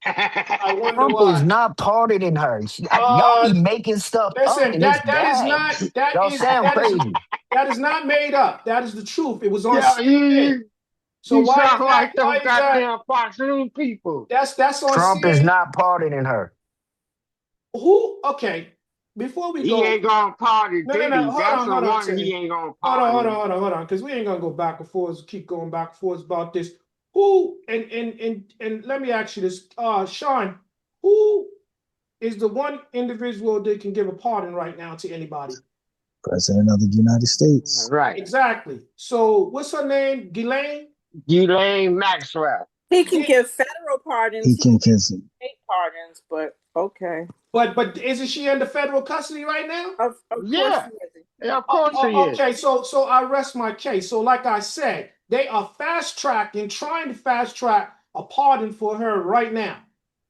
I wonder Trump is why. not pardoning her. Y'all Uh, be making stuff up, Listen, and it's that is bad. not that Y'all is sound that is crazy. that is not made up. That is the truth. It was on Yeah, CNN. So you why sound is that? like them Why is that? goddamn Fox News people. That's on Trump is CNN. not pardoning her. Who? Okay. Before we He go, ain't gonna pardon no. Diddy. That's the Hold on, one he Timmy. ain't gonna Hold on, pardon. because we ain't gonna go back and forth. Keep going back and forth about this. Who? And let me ask you this, Sean. Who is the one individual that can give a pardon right now to anybody? President of the United States. Right. Exactly. So what's her name? Ghislaine? Ghislaine Maxwell. He can give federal pardons. He He can can give kiss him. state pardons, but okay. But isn't she under federal custody right now? Of course Yeah. he isn't. Yeah, of course he is. Okay, so I rest my case. So like I said, they are trying to fast track a pardon for her right now.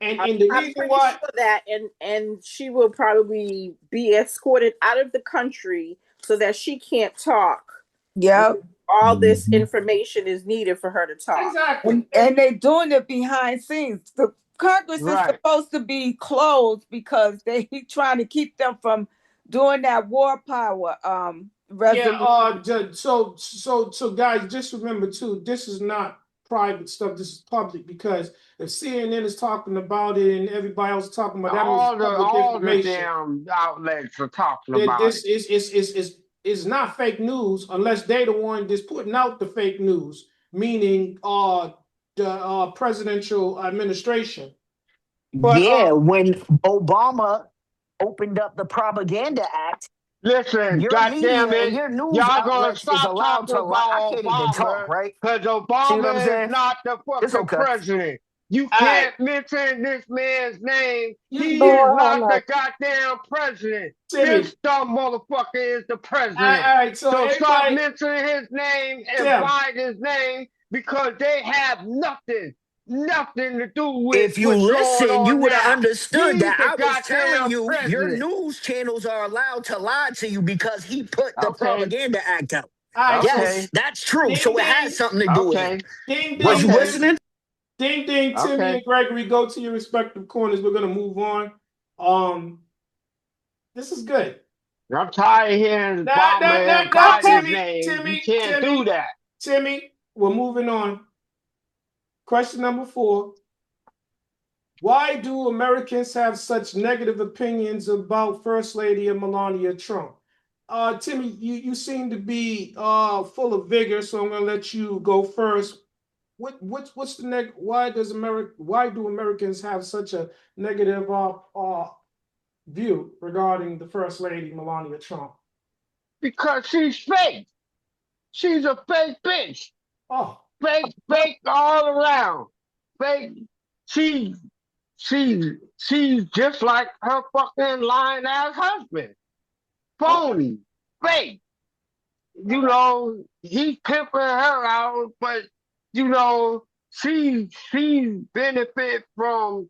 And the I'm reason pretty why, sure that, and she will probably be escorted out of the country so that she can't talk. Yep. All this Mhm. information is needed for her to talk. exactly. And they doing it behind scenes. The Congress is Right. supposed to be closed because they trying to keep them from doing that war power Yeah, resolution. so guys, just remember too, this is not private stuff, this is public, because if CNN is talking about it and everybody else is talking about that means it's public All the information. damn outlets are talking That about this it. is not fake news unless they the one that's putting out the fake news, meaning the presidential administration. But Yeah, when Obama opened up the Propaganda Act, Listen, your goddamn media and it, your news y'all gonna outlets is stop allowed talking to lie. I about can't even talk, Obama, right? because See what I'm Obama is saying? not the It's fucking okay. president. You all right, can't mention this man's name. you He Lord is have not the mercy. goddamn president. Timmy. This dumb motherfucker is the president. All right, so So stop everybody, mentioning his name and Tim. Biden's name, because they have nothing to do with If you what's going listen, you on would have now. understood He's that the I was telling goddamn you your president. news channels are allowed to lie to you because he put the Okay, Propaganda Act out. All right, so okay, Yes, that's true. ding So it has ding, something to do with him. okay, ding Was ding, you okay, Tim, listening? ding ding, Timmy okay. and Gregory, go to your respective corners. We're gonna move on. Um, this is good. I'm tired of hearing Obama and Nah, Biden's Okay. name. You can't do that. Timmy. We're moving on. Question number 4. Why do Americans have such negative opinions about First Lady Melania Trump? Timmy, you seem to be full of vigor, so I'm gonna let you go first. What's the why do Americans have such a negative view regarding the First Lady Melania Trump? Because she's fake. She's a fake bitch. Oh, Fake, fake all around. Fake. She, she's just like her fucking lying ass husband. okay, Phony. Fake. He pimping her out, but she benefit from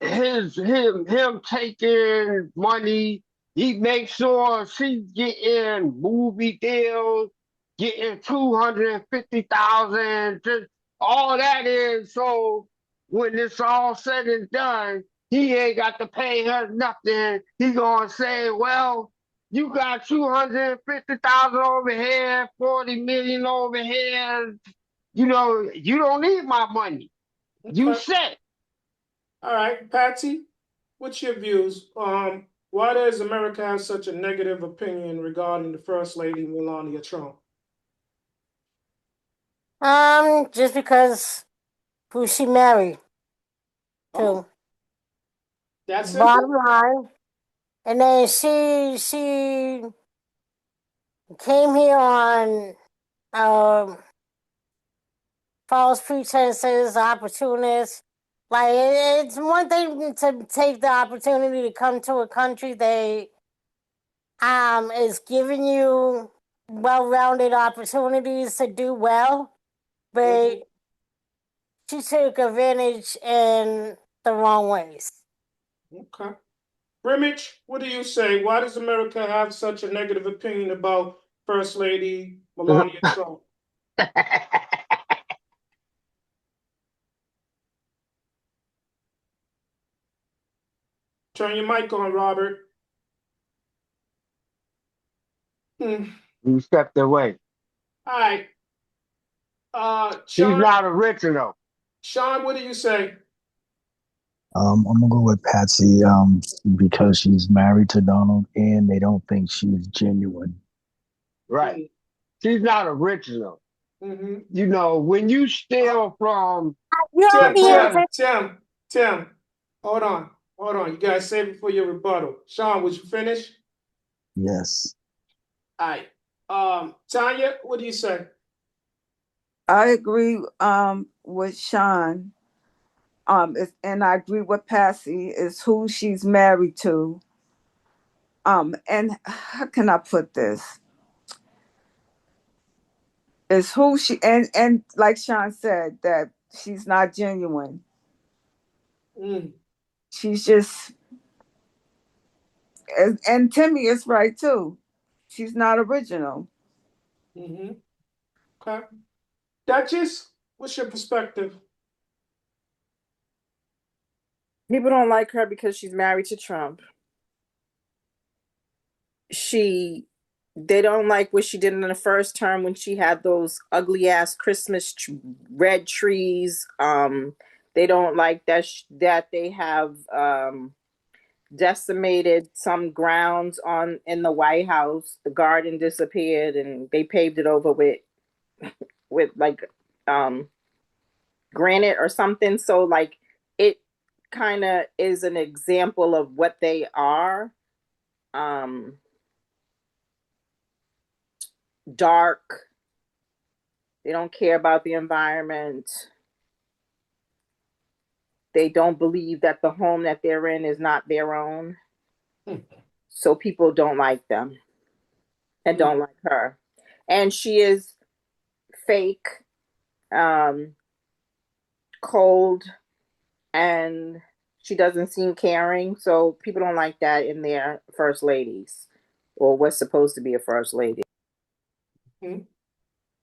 him taking money. He makes sure she's getting movie deals, getting 250,000. Just all that is so when it's all said and done, he ain't got to pay her nothing. He gonna say, well, you got 250,000 over here, 40 million over here. You don't need my money. You okay. set. All right, Patsy, what's your views? Why does America have such a negative opinion regarding the First Lady Melania Trump? Just because who she married Oh, to. that Bottom simple? line. And then she came here on um false pretenses, opportunists. Like it's one thing to take the opportunity to come to a country that is giving you well-rounded opportunities to do well, Mm-hmm. but she took advantage in the wrong ways. Okay. Brimage, what do you say? Why does America have such a negative opinion about First Lady Melania Trump? Turn your mic on, Robert. Hmm. You stepped away. All right. She's Sean, not original. Sean, what do you say? I'm gonna go with Patsy. Because she's married to Donald, and they don't think she's genuine. Right. She's not original. Mm-hmm. When you steal from You the Tim, already Tim, first, answered. Tim, Tim. Hold on. Hold on. You gotta save it for your rebuttal. Sean, would you finish? Yes. All right. Tanya, what do you say? I agree with Sean. And I agree with Passy is who she's married to. And how can I put this? Is who she and like Sean said that she's not genuine. Mm, She's just and Timmy is right too. She's not original. mm-hmm. Okay. Duchess, what's your perspective? People don't like her because she's married to Trump. She they don't like what she did in the first term when she had those ugly ass red trees. They don't like that they have decimated some grounds on in the White House. The garden disappeared and they paved it over with like um granite or something. So like it kind of is an example of what they are. Um Dark. They don't care about the environment. They don't believe that the home that they're in is not their own. Mm, So people don't like them and mm, don't like her. And she is fake, um, cold, and she doesn't seem caring. So people don't like that in their first ladies or what's supposed to be a first lady. mm.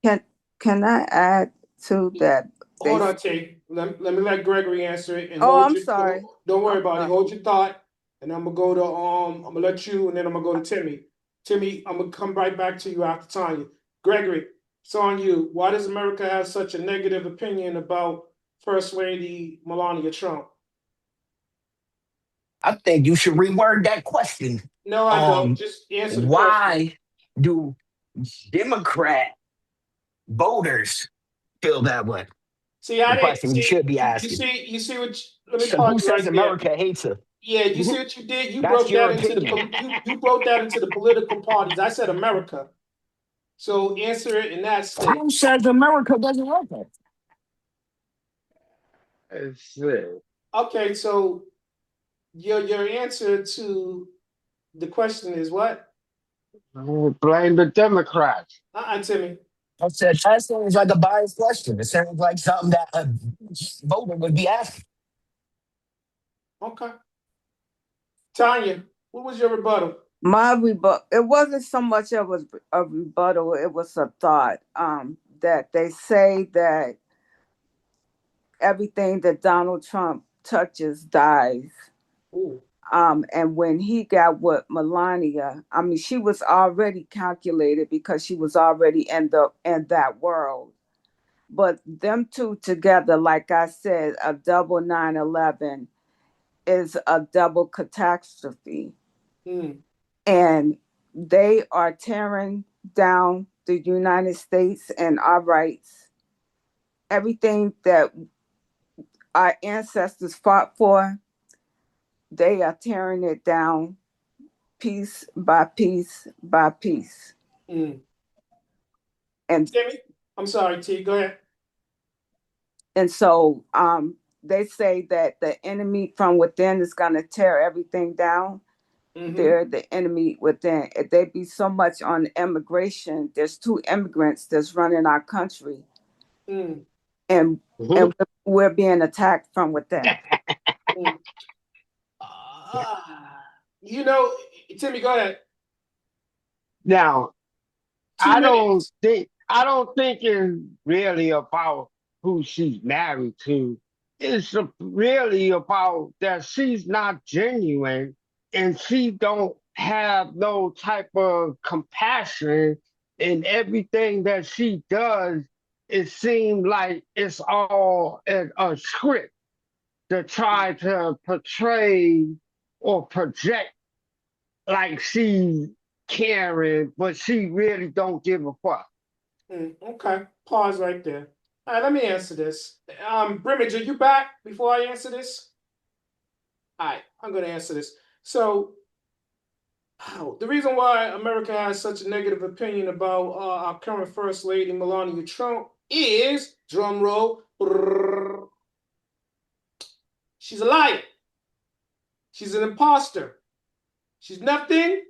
Can can I add to that? They Hold on, T. Let me let Gregory answer it and Oh, hold I'm your. sorry. Don't worry I'm about it. sorry. Hold your thought, and I'm gonna go to I'm gonna let you, and then I'm gonna go to Timmy. Timmy, I'm gonna come right back to you after Tanya. Gregory, it's on you. Why does America have such a negative opinion about First Lady Melania Trump? I think you should reword that question. No, I don't. Um, Just answer the question. why do Democrat voters feel that way? See, I The didn't question you see. should be You asking. see. You see what? Let me Because pause who you says right there. America hates her? Yeah, you see what you did. You That's broke your that into the opinion. you broke that into the political parties. I said America. So answer it in that state. Who says America doesn't like her? It's it. Okay, so your answer to the question is what? Blame the Democrats. Timmy. I said that sounds like a biased question. It sounds like something that a voter would be asking. Okay. Tanya, what was your rebuttal? My rebuttal, it wasn't so much of a rebuttal, it was a thought, that they say that everything that Donald Trump touches dies. Ooh. And when he got with Melania, I mean, she was already calculated because she was already in that world. But them two together, like I said, a double 9/11 is a double catastrophe. Mm, And they are tearing down the United States and our rights. Everything that our ancestors fought for, they are tearing it down piece by piece by piece. mm. And Timmy, I'm sorry, T. Go ahead. so they say that the enemy from within is going to tear everything down. Mm-hmm. They're the enemy within. If they be so much on immigration, there's two immigrants that's running our country, Mm, and Mhm. and we're being attacked from within. mm. You know, Timmy, go ahead. Now, Two minutes. I don't think it's really about who she's married to. It's really about that she's not genuine and she don't have no type of compassion in everything that she does. It seems like it's all a script to try to portray or project like she's caring, but she really don't give a fuck. Okay. Pause right there. All right, let me answer this. Brimage, are you back before I answer this? All right, I'm going to answer this. So, the reason why America has such a negative opinion about our current First Lady, Melania Trump, is, drum roll, brrr, she's a liar. She's an imposter. She's nothing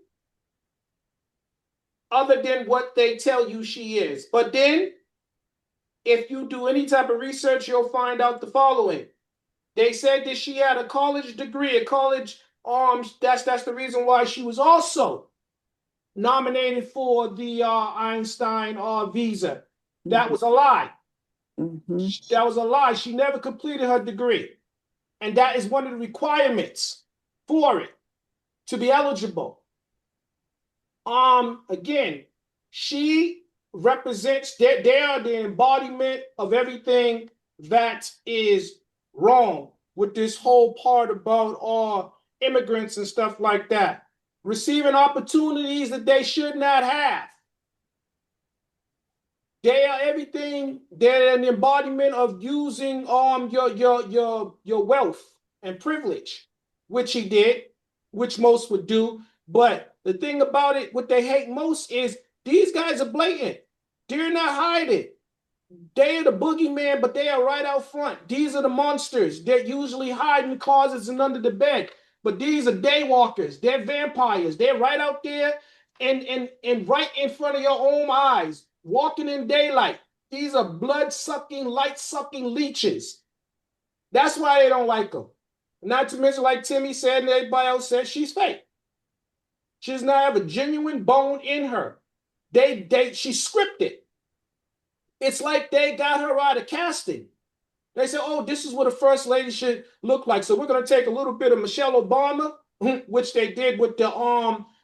other than what they tell you she is. But then, if you do any type of research, you'll find out the following. They said that she had a college degree, a college that's the reason why she was also nominated for the Einstein visa. That Mhm. was a lie. Mhm. That was a lie. She never completed her degree. And that is one of the requirements for it to be eligible. Again, she represents they are the embodiment of everything that is wrong with this whole part about immigrants and stuff like that, receiving opportunities that they should not have. They are everything. They're an embodiment of using your wealth and privilege, which he did, which most would do. But the thing about it, what they hate most is these guys are blatant. They're not hiding. They are the boogeyman, but they are right out front. These are the monsters. They're usually hiding closets and under the bed. But these are daywalkers. They're vampires. They're right out there and right in front of your own eyes, walking in daylight. These are blood-sucking, light-sucking leeches. That's why they don't like them. Not to mention, like Timmy said and everybody else said, she's fake. She does not have a genuine bone in her. She's scripted. It's like they got her out of casting. They said, "Oh, this is what a first lady should look like." So we're gonna take a little bit of Michelle Obama, which they did with the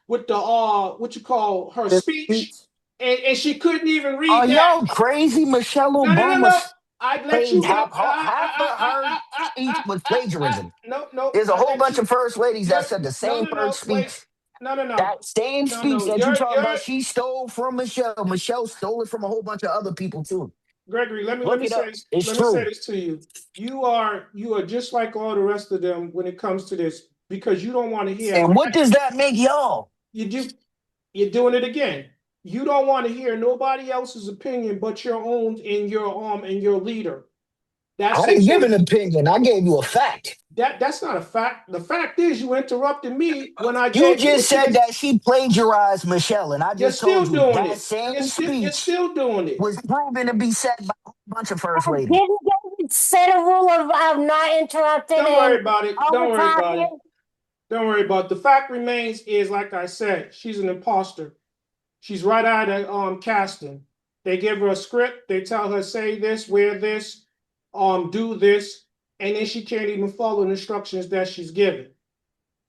what you call her The speech, speech. and she couldn't even Are read that. y'all crazy? Michelle No. Obama I'd let claimed you go. half of her speech was plagiarism. No. There's a I whole let bunch you. of first ladies that said the same No. first Wait. speech. No, no, no. That same No, speech no. that you talking about, she stole from Michelle. Michelle stole it from a whole bunch of other people too. Gregory, Look it up. It's let me say true. this to you. You are just like all the rest of them when it comes to this, because you don't want to hear And what does that make y'all? you do you're doing it again. You don't want to hear nobody else's opinion but your own and your leader. I That's it. didn't give So an opinion. I gave you a fact. that's not a fact. The fact is you interrupted me when I You gave you just a said chance. that she plagiarized Michelle, and I You're just told still you doing that it. same You're speech still doing it. was proven to be said by a bunch of first I ladies. didn't set a rule of not interrupting Don't and worry about it. all Don't the worry time. about it. Don't worry about it. The fact remains is, like I said, she's an imposter. She's right out of casting. They give her a script. They tell her say this, wear this, do this, and then she can't even follow the instructions that she's given.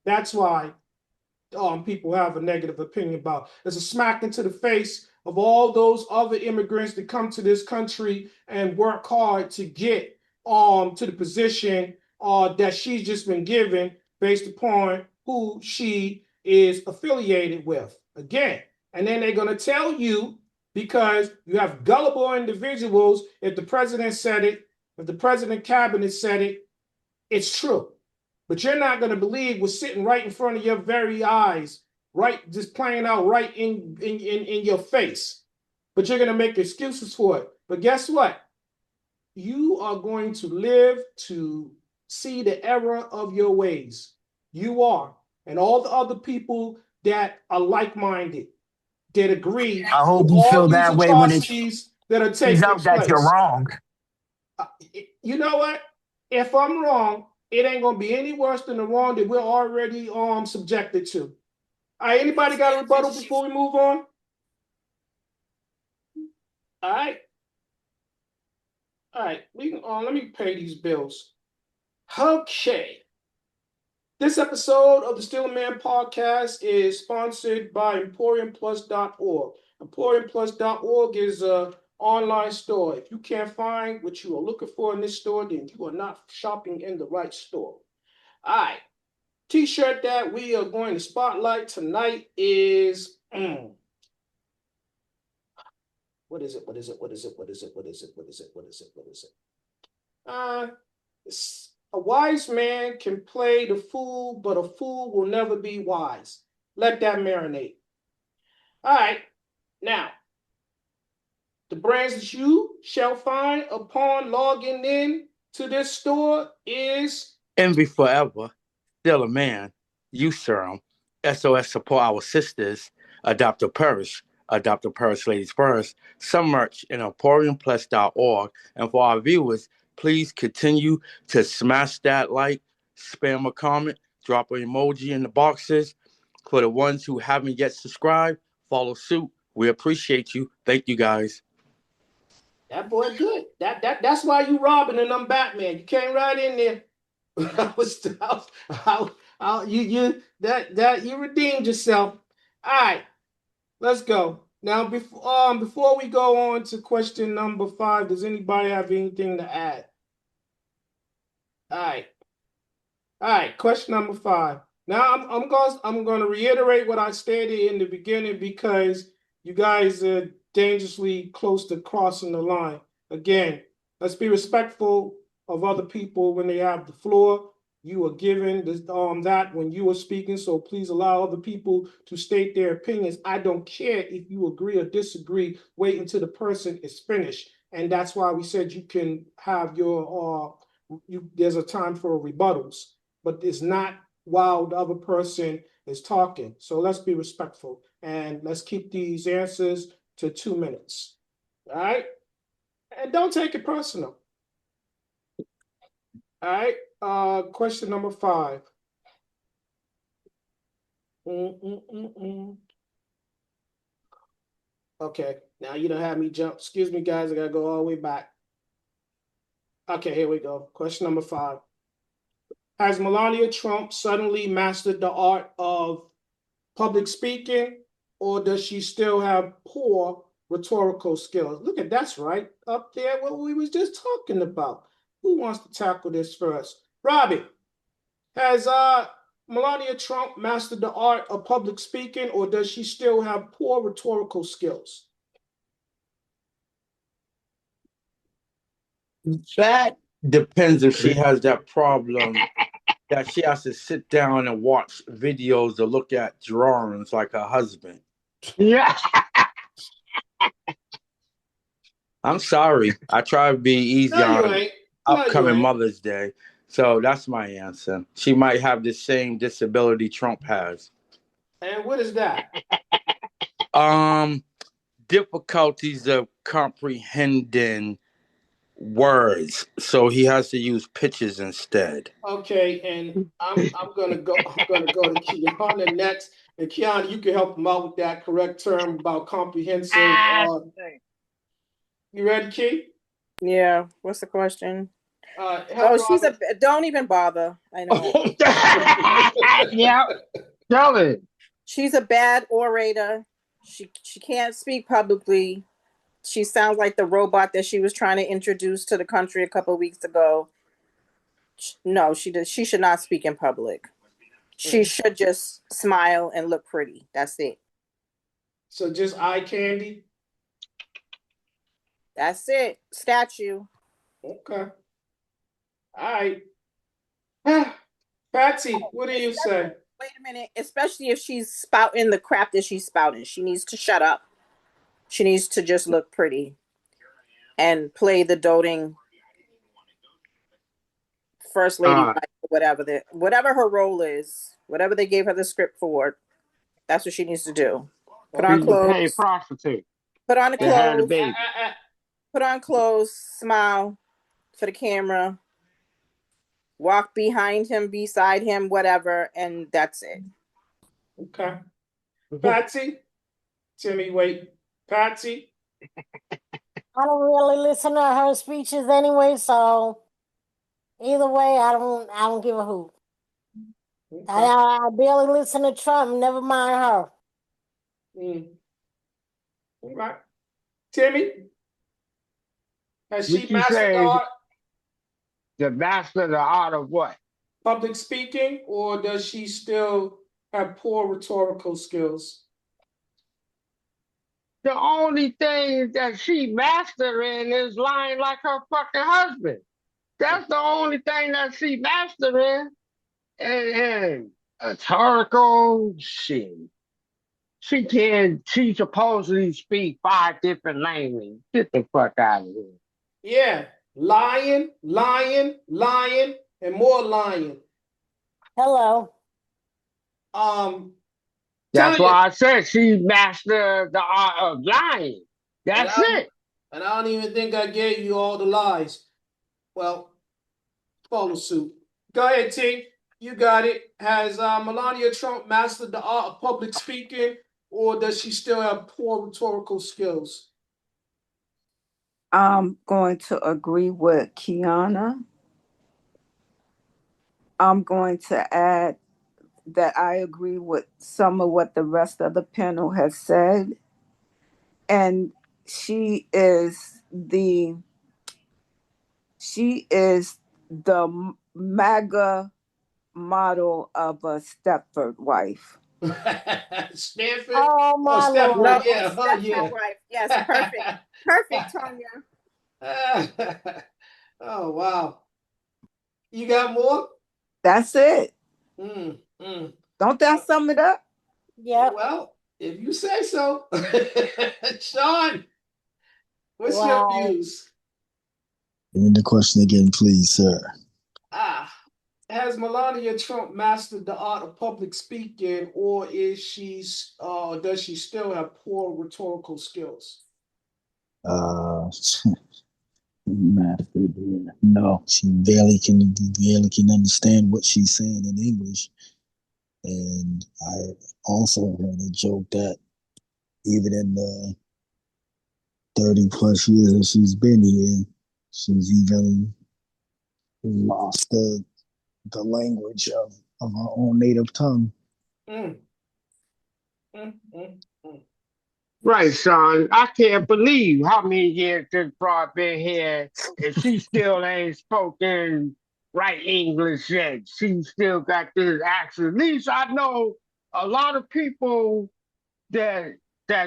That's why people have a negative opinion about. It's a smack into the face of all those other immigrants that come to this country and work hard to get to the position that she's just been given based upon who she is affiliated with. Again, and then they're going to tell you, because you have gullible individuals, if the president said it, if the president cabinet said it, it's true. But you're not going to believe what's sitting right in front of your very eyes, right, just playing out right in your face. But you're going to make excuses for it. But guess what? You are going to live to see the error of your ways. You are. And all the other people that are like-minded, that agree I with hope you all feel these that way when it atrocities that are turns taking out that you're place. wrong. You know what? If I'm wrong, it ain't gonna be any worse than the wrong that we're already subjected to. All right, anybody got a rebuttal before we move on? All right, all right. We can let me pay these bills. Okay. This episode of the Still a Man podcast is sponsored by EmporiumPlus.org. EmporiumPlus.org is a online store. If you can't find what you are looking for in this store, then you are not shopping in the right store. All right. T-shirt that we are going to spotlight tonight is what is it? What is it? What is it? What is it? What is it? What is it? What is it? What is it? A wise man can play the fool, but a fool will never be wise. Let that marinate. All right. Now, the brands that you shall find upon logging in to this store is Envy Forever, Still a Man, S.A.M, SOS Support Our Sisters, Adopt a Purse, Adopt a Purse Ladies First, some merch in EmporiumPlus.org. And for our viewers, please continue to smash that like, spam a comment, drop an emoji in the boxes. For the ones who haven't yet subscribed, follow suit. We appreciate you. Thank you, guys. that boy good. That's why you Robin and I'm Batman. You came right in there. You redeemed yourself. All right, let's go. Now before we go on to question number 5, does anybody have anything to add? All right. All right, question number 5. Now I'm going to reiterate what I stated in the beginning, because you guys are dangerously close to crossing the line. Again, let's be respectful of other people when they have the floor. You are given this, that when you are speaking, so please allow other people to state their opinions. I don't care if you agree or disagree. Wait until the person is finished, and that's why we said you can have your there's a time for rebuttals, but it's not while the other person is talking. So let's be respectful and let's keep these answers to 2 minutes. All right? And don't take it personal. All right? Question number 5. Okay, now you don't have me jump. Excuse me, guys. I got to go all the way back. Okay, here we go. Question number 5. Has Melania Trump suddenly mastered the art of public speaking, or does she still have poor rhetorical skills? Look at that's right up there what we was just talking about. Who wants to tackle this first? Robbie, has Melania Trump mastered the art of public speaking, or does she still have poor rhetorical skills? That depends if she has that problem that she has to sit down and watch videos or look at drawings like her husband. Yeah. I'm sorry. I try to be easy No, you on ain't. No, you upcoming ain't. Mother's Day. So that's my answer. She might have the same disability Trump has. And what is that? Um, Difficulties of comprehending words. So he has to use pictures instead. Okay, and I'm gonna go to Kiana next. And Kiana, you can help him out with that correct term about comprehensive. Ah, You ready, Key? Yeah. What's the question? Help Oh, her she's out. a. Don't even bother. I know. yeah. Tell it. She's a bad orator. She can't speak publicly. She sounds like the robot that she was trying to introduce to the country a couple of weeks ago. No, she should not speak in public. She should just smile and look pretty. That's it. So just eye candy. That's it. Statue. Okay. All right. Patsy, what do you say? Wait a minute. Especially if she's spouting the crap that she's spouting. She needs to shut up. She needs to just look pretty and play the doting first lady Uh, wife, whatever her role is, whatever they gave her the script for, that's what she needs to do. Put on she's a Okay. paid clothes. prostitute Put on the that had a clothes. baby. Put on clothes. Smile for the camera. Walk behind him, beside him, whatever, and that's it. Okay. Patsy, Timmy, wait. Patsy. I don't really listen to her speeches anyway, so either way, I don't give a hoot. Okay. I barely listen to Trump. Never mind her. All right. Timmy, has she What you mastered the say? art The master of the art of what? public speaking, or does she still have poor rhetorical skills? The only thing that she mastering is lying like her fucking husband. That's the only thing that she mastering. And rhetorical shit. She supposedly speak 5 different languages. Get the fuck out of here. Yeah, lying, lying, lying, and more lying. Hello. Um, That's Tanya, why I said she mastered the art of lying. and That's I it. and I don't even think I gave you all the lies. Well, follow suit. Go ahead, T. You got it. Has Melania Trump mastered the art of public speaking, or does she still have poor rhetorical skills? I'm going to agree with Kiana. I'm going to add that I agree with some of what the rest of the panel has said. And she is the she is the MAGA model of a Stepford wife. Stanford? Oh Oh, my Stepford, No, lord. yeah, oh Stepford wife. Yes, perfect. Perfect, Tanya. yeah. Oh, wow. You got more? That's it. Mm, mm. Don't that sum it up? Yep. Well, if you say so. Sean, what's your Wow. views? Give me the question again, please, sir. Ah, has Melania Trump mastered the art of public speaking, or does she still have poor rhetorical skills? Uh, Mastered. No, she barely can understand what she's saying in English. And I also heard a joke that even in the 30 plus years that she's been here, she's even lost the language of her own native tongue. Mm, mm, mm, mm. Right, son. I can't believe how many years this broad been here and she still ain't spoken write English yet. She still got this accent. At least I know a lot of people that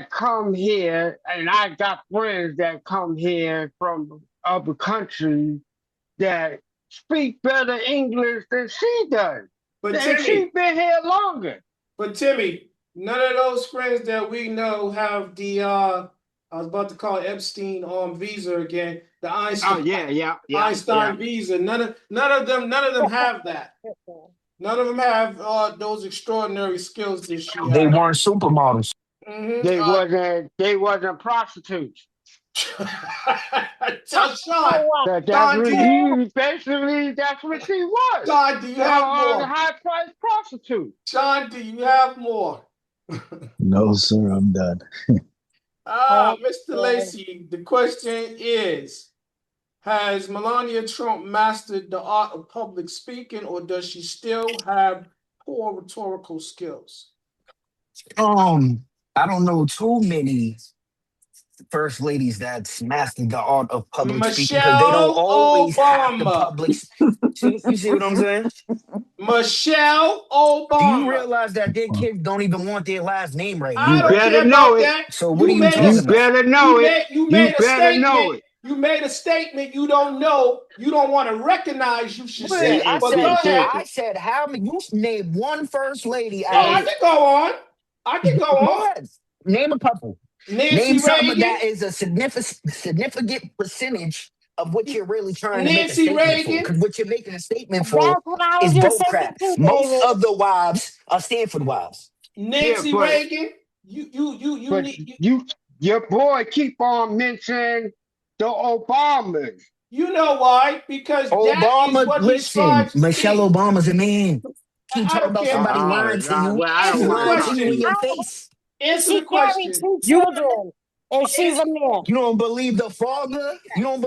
come here, and I got friends that come here from other countries that speak better English than she does. But And Timmy, she's been here longer. none of those friends that we know have the I was about to call it Epstein visa again, the Oh yeah. Einstein visa. None of them have that. None of them have those extraordinary skills that she They has. weren't supermodels. They wasn't prostitutes. Sean, That's what do he basically. That's what she was. Sean, do you have more? High price prostitute. Sean, do you have more? No, sir, I'm done. Mr. Lacey, the question is, has Melania Trump mastered the art of public speaking, or does she still have poor rhetorical skills? I don't know too many first ladies that's mastered the art of public speaking because they don't Michelle always have the Obama. public. See, you see what I'm saying? Michelle Do you Obama. realize that their kids don't even want their last name right I You now? don't better care know about it. that. So what are You you made a You talking about? better know it. you You made a better statement. know it. You made a statement you don't know, you don't want to recognize, you should say. I But go ahead. said, how many? You name one first lady Oh, out I of. can go on. I can go Go on. ahead. Name a couple. Nancy Name something Reagan. that is a significant percentage of what you're really trying to make a Nancy statement for. Reagan. Because what you're making a statement for That's what I was is just bull saying crap. too, Most David. of the wives are Stanford wives. Yeah, Nancy but Reagan. You but need your boy keep on mentioning the Obamas. you know why? Because that is Obama, what he listen, strives to Michelle be. Obama's a man. Keep I talking don't about care. somebody lying to you. Well, I She's don't Answer the want to lying to talk you to in question. you. your face. Answer She the carried question. 2 children, and she's a man. You don't believe the father? You don't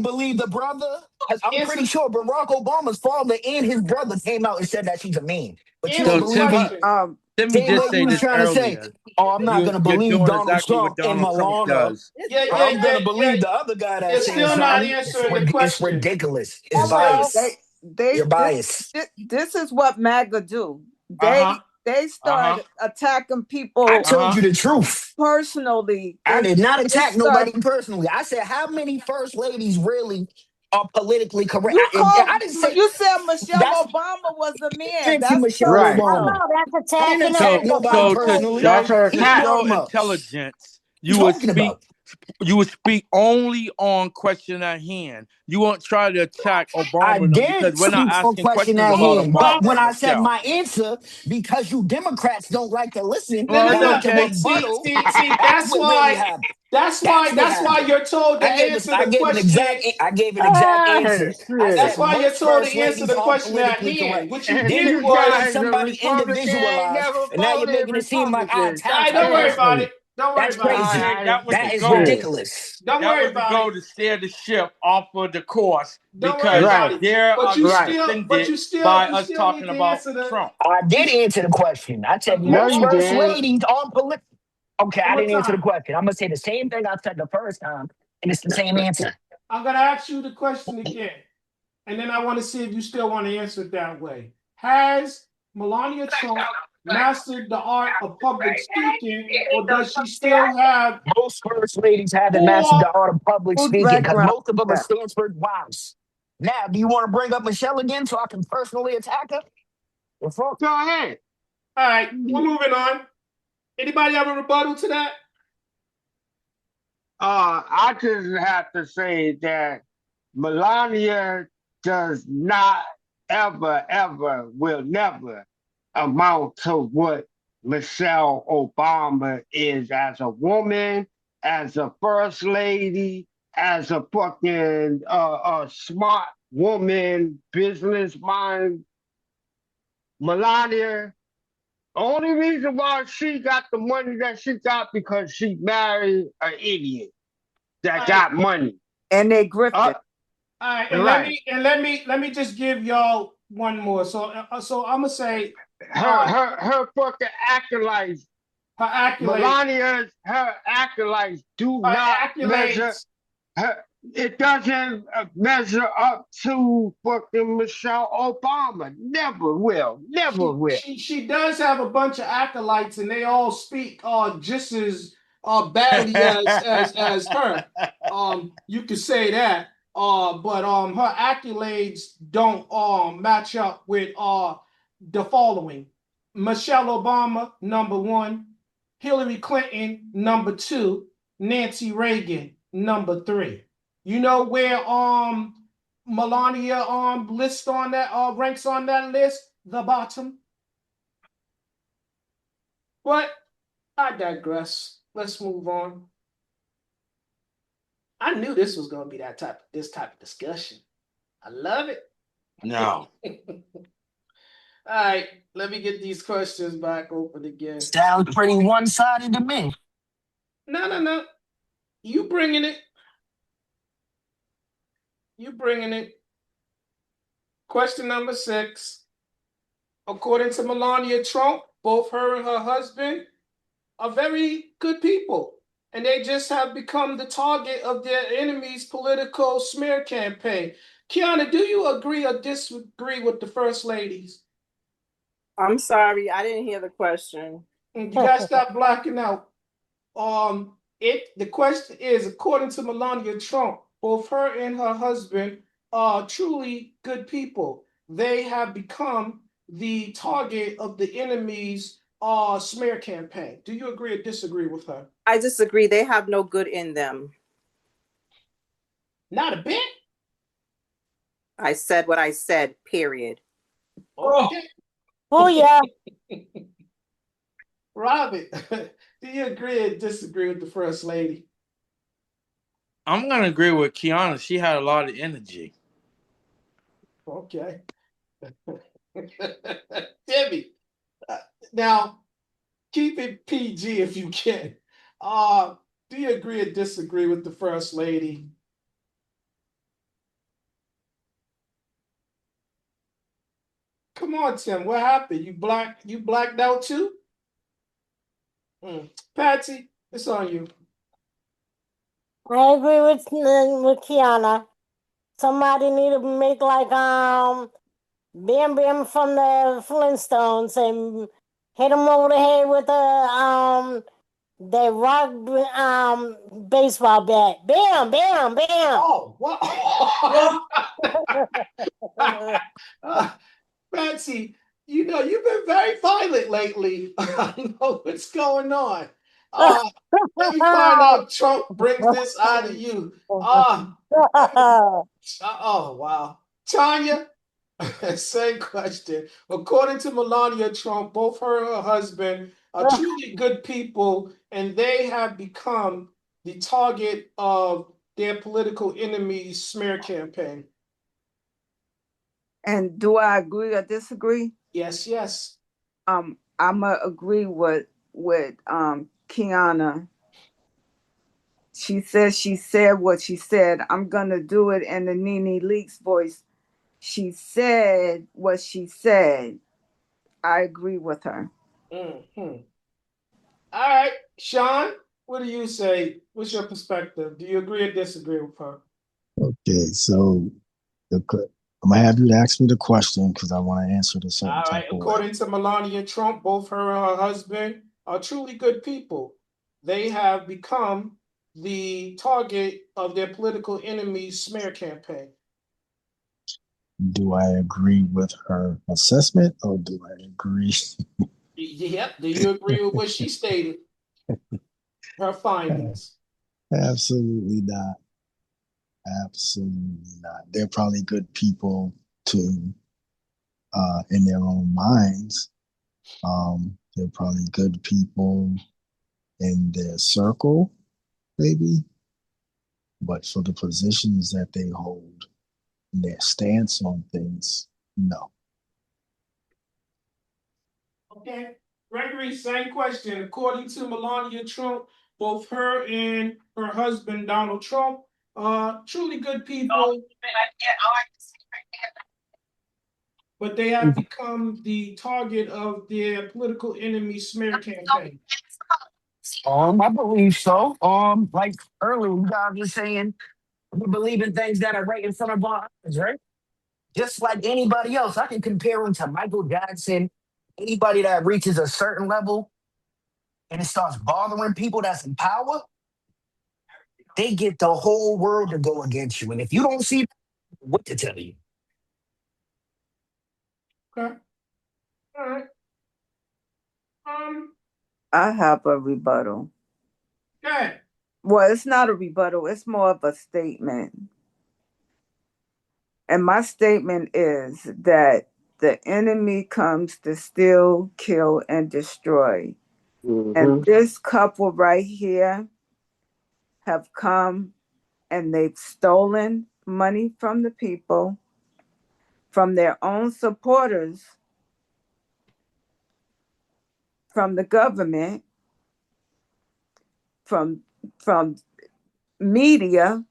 believe the brother? 'Cause I'm Answer pretty sure Barack Obama's father and his brother came out and said that she's a man. But you answer don't So the believe her. question. Timmy Same way just you said was this trying to say, earlier. oh, I'm not gonna You're believe doing Donald exactly what Trump and Donald Trump Milana. does. I'm gonna believe the other guy You're that's saying still not something. answering the It's question. ridiculous. It's Hello. bias. They You're biased. this is what MAGA do. Uh-huh. They Uh-huh. start attacking I people told Uh-huh. you the truth. personally. I did not They attack start. nobody personally. I said, how many first ladies really are politically correct? You I called. didn't say You said Michelle that's Obama was a man. into That's Michelle Right. Obama. Hello, that's I didn't attacking her attack as a nobody first To lady. personally. That's her What you attack. show talking about? intelligence, What you talking about? you would speak only on question at hand. You won't try to attack I Obama and them because did we're not speak on asking question questions at about hand, but Obama when and I said Michelle. my answer, because you Democrats don't like to listen No, Well, no, it's and no. want to okay. But see, rebuttal, see, see, that's what really happened. That's what that's why happened. you're told to answer I the gave an question. exact answer. I Shit. That's said why you're most told to first answer ladies the are question at politically hand. correct. What you And Then did you you called was me guys, the somebody Republicans, individualized, never and now you're voted making it seem like I Republican. all attacked right, her don't worry Damn. about personally. it. Don't worry That's about it. crazy. Okay, that was That the is goal. Shit. ridiculous. Don't That worry was the about goal it. to steer the ship off of the course Don't worry because about Right. it. they But are you getting Right. still, offended by you us still need talking to about answer the Trump. I you did answer the question. I said okay, No, most you first didn't. ladies are political. Okay, one I more didn't answer the time. question. I'm gonna say the same thing I said the first time, and it's the same answer. I'm gonna ask you the question again. And then I want to see if you still want to answer it that way. Has Melania Trump mastered the art of public speaking, or does she still have Most first ladies haven't mastered poor? the art of public Whose speaking because background most of them is are that? Stanford wives. Now, do you want to bring up Michelle again so I can personally attack her? The fuck? Go ahead. All right, we're moving on. Anybody have a rebuttal to that? I just have to say that Melania does not will never amount to what Michelle Obama is as a woman, as a first lady, as a fucking smart woman, business mind. Melania, only reason why she got the money that she got because she married an idiot All that right, got money. And they grifted. all right, and Right. let me just give y'all one more. So I'm gonna say Her fucking acolytes, her accolades, Melania's her acolytes do her not measure accolades. her it doesn't measure up to fucking Michelle Obama. Never will. Never will. She does have a bunch of acolytes, and they all speak just as badly as her. You could say that. But her accolades don't match up with the following: Michelle Obama, number one; Hillary Clinton, number two; Nancy Reagan, number three. You know where Melania list on that ranks on that list? The bottom. But I digress. Let's move on. I knew this was gonna be this type of discussion. I love it. No. All right, let me get these questions back open again. Sounds pretty one-sided to me. No. You bringing it. You bringing it. Question number 6. According to Melania Trump, both her and her husband are very good people, and they just have become the target of their enemy's political smear campaign. Kiana, do you agree or disagree with the first ladies? I'm sorry, I didn't hear the question. And you guys stop blacking out. The question is, according to Melania Trump, both her and her husband are truly good people. They have become the target of the enemy's smear campaign. Do you agree or disagree with her? I disagree. They have no good in them. Not a bit. I said what I said, period. Okay. Oh yeah. Robert, do you agree or disagree with the first lady? I'm gonna agree with Kiana. She had a lot of energy. Okay. Debbie, now keep it PG if you can. Do you agree or disagree with the first lady? Come on, Tim. What happened? You blacked out too? Patsy, it's on you. I agree with Kiana. Somebody need to make like Bam Bam from the Flintstones and hit him over the head with the rock baseball bat. Bam, bam, bam. Oh, what? Patsy, you've been very violent lately. I don't know what's going on. Let me find out Trump brings this out of you. Oh, wow. Tanya, same question. According to Melania Trump, both her and her husband are truly good people, and they have become the target of their political enemy's smear campaign. And do I agree or disagree? Yes. I'm gonna agree with Kiana. She said what she said. I'm gonna do it in the Nene Leakes voice. She said what she said. I agree with her. Mm-hmm. All right, Sean, what do you say? What's your perspective? Do you agree or disagree with her? Okay, so I'm gonna have you ask me the question because I want to answer the certain All right, type of way. according to Melania Trump, both her and her husband are truly good people. They have become the target of their political enemy's smear campaign. Do I agree with her assessment or do I agree? Yep. Do you agree with what she stated? Her findings. Absolutely not. Absolutely not. They're probably good people to, in their own minds. They're probably good people in their circle, maybe. But for the positions that they hold, and their stance on things, no. Okay. Gregory, same question. According to Melania Trump, both her and her husband, Donald Trump, truly good people, but they have become the target of their political enemy smear campaign. I believe so. Like earlier, you guys were saying We believe in things that are right in front of our eyes, right? Just like anybody else. I can compare him to Michael Jackson. Anybody that reaches a certain level and it starts bothering people that's in power, they get the whole world to go against you. And if you don't see what to tell you. Okay. All right. I have a rebuttal. Okay. Well, it's not a rebuttal, it's more of a statement. And my statement is that the enemy comes to steal, kill, and destroy. And this couple right here have come and they've stolen money from the people, from their own supporters, from the government, from media.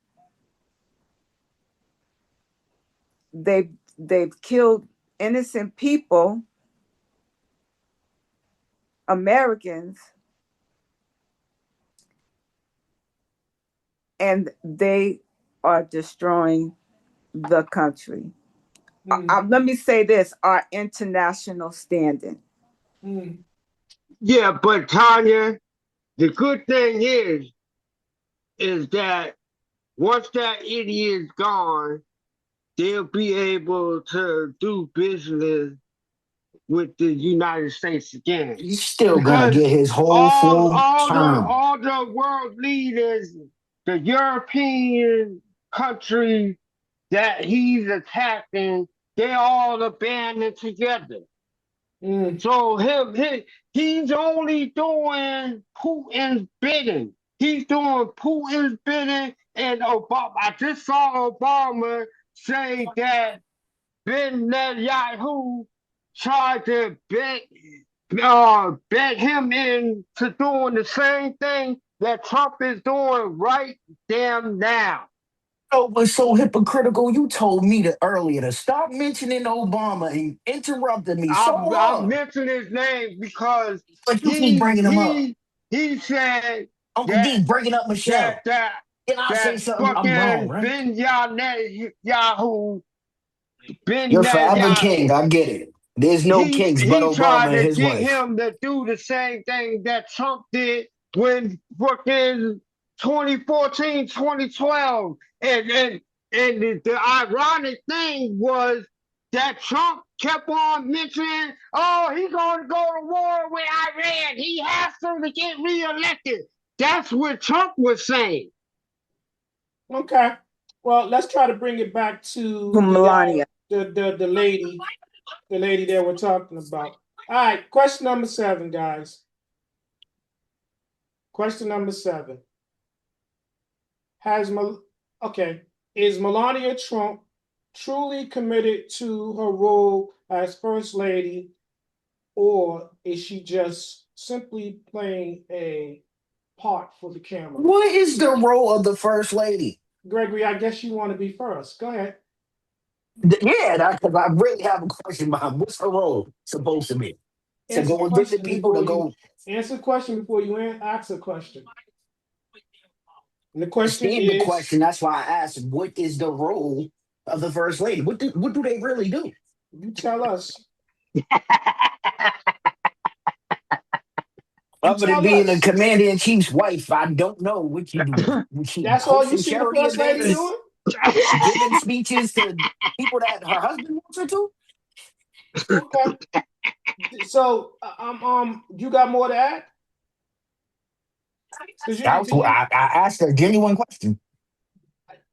They've killed innocent people, Americans, and they are destroying the country. Let me say this: our international standing. Yeah, but Tanya, the good thing is that once that idiot is gone, they'll be able to do business with the United States again. He's still gonna Because get his whole all full all the term. all the world leaders, the European countries that he's attacking, they all are banding together. So he's only doing Putin's bidding. He's doing Putin's bidding, and Obama. I just saw Obama say that Ben Netanyahu tried to bet him into doing the same thing that Trump is doing right damn now. Oh, but so hypocritical. You told me earlier to stop mentioning Obama and interrupted me so I'm hard. mentioning his name because But you keep he bringing him up. he he said Uncle that D bringing up that Michelle. that Can I say that something? I'm wrong, fucking right? Ben Netanyahu, Ben You're forever Netanyahu, king. I get it. There's no kings but he Obama tried and to his get wife. him to do the same thing that Trump did when fucking 2014, 2012. And the ironic thing was that Trump kept on mentioning, oh, he's going to go to war with Iran. He has to get reelected. That's what Trump was saying. Okay. Well, let's try to bring it back to Melania. the lady that we're talking about. All right, question number 7, guys. Question number 7. Is Melania Trump truly committed to her role as First Lady, or is she just simply playing a part for the camera? What is the role of the first lady? Gregory, I guess you want to be first. Go ahead. Yeah, because I really have a question behind what's her role supposed to be? To Answer the go and visit question people, before to you go answer the question before you ask a question. And the question understand the is, question. That's why I asked, what is the role of the first lady? What do they really do? you tell us. You Other than tell being a us. commander in chief's wife, I don't know what you do. Was she That's all you hosting see the charity first lady events, doing? giving speeches to people that her husband wants her to? Okay. So, you got more to add? Because I asked her a genuine question.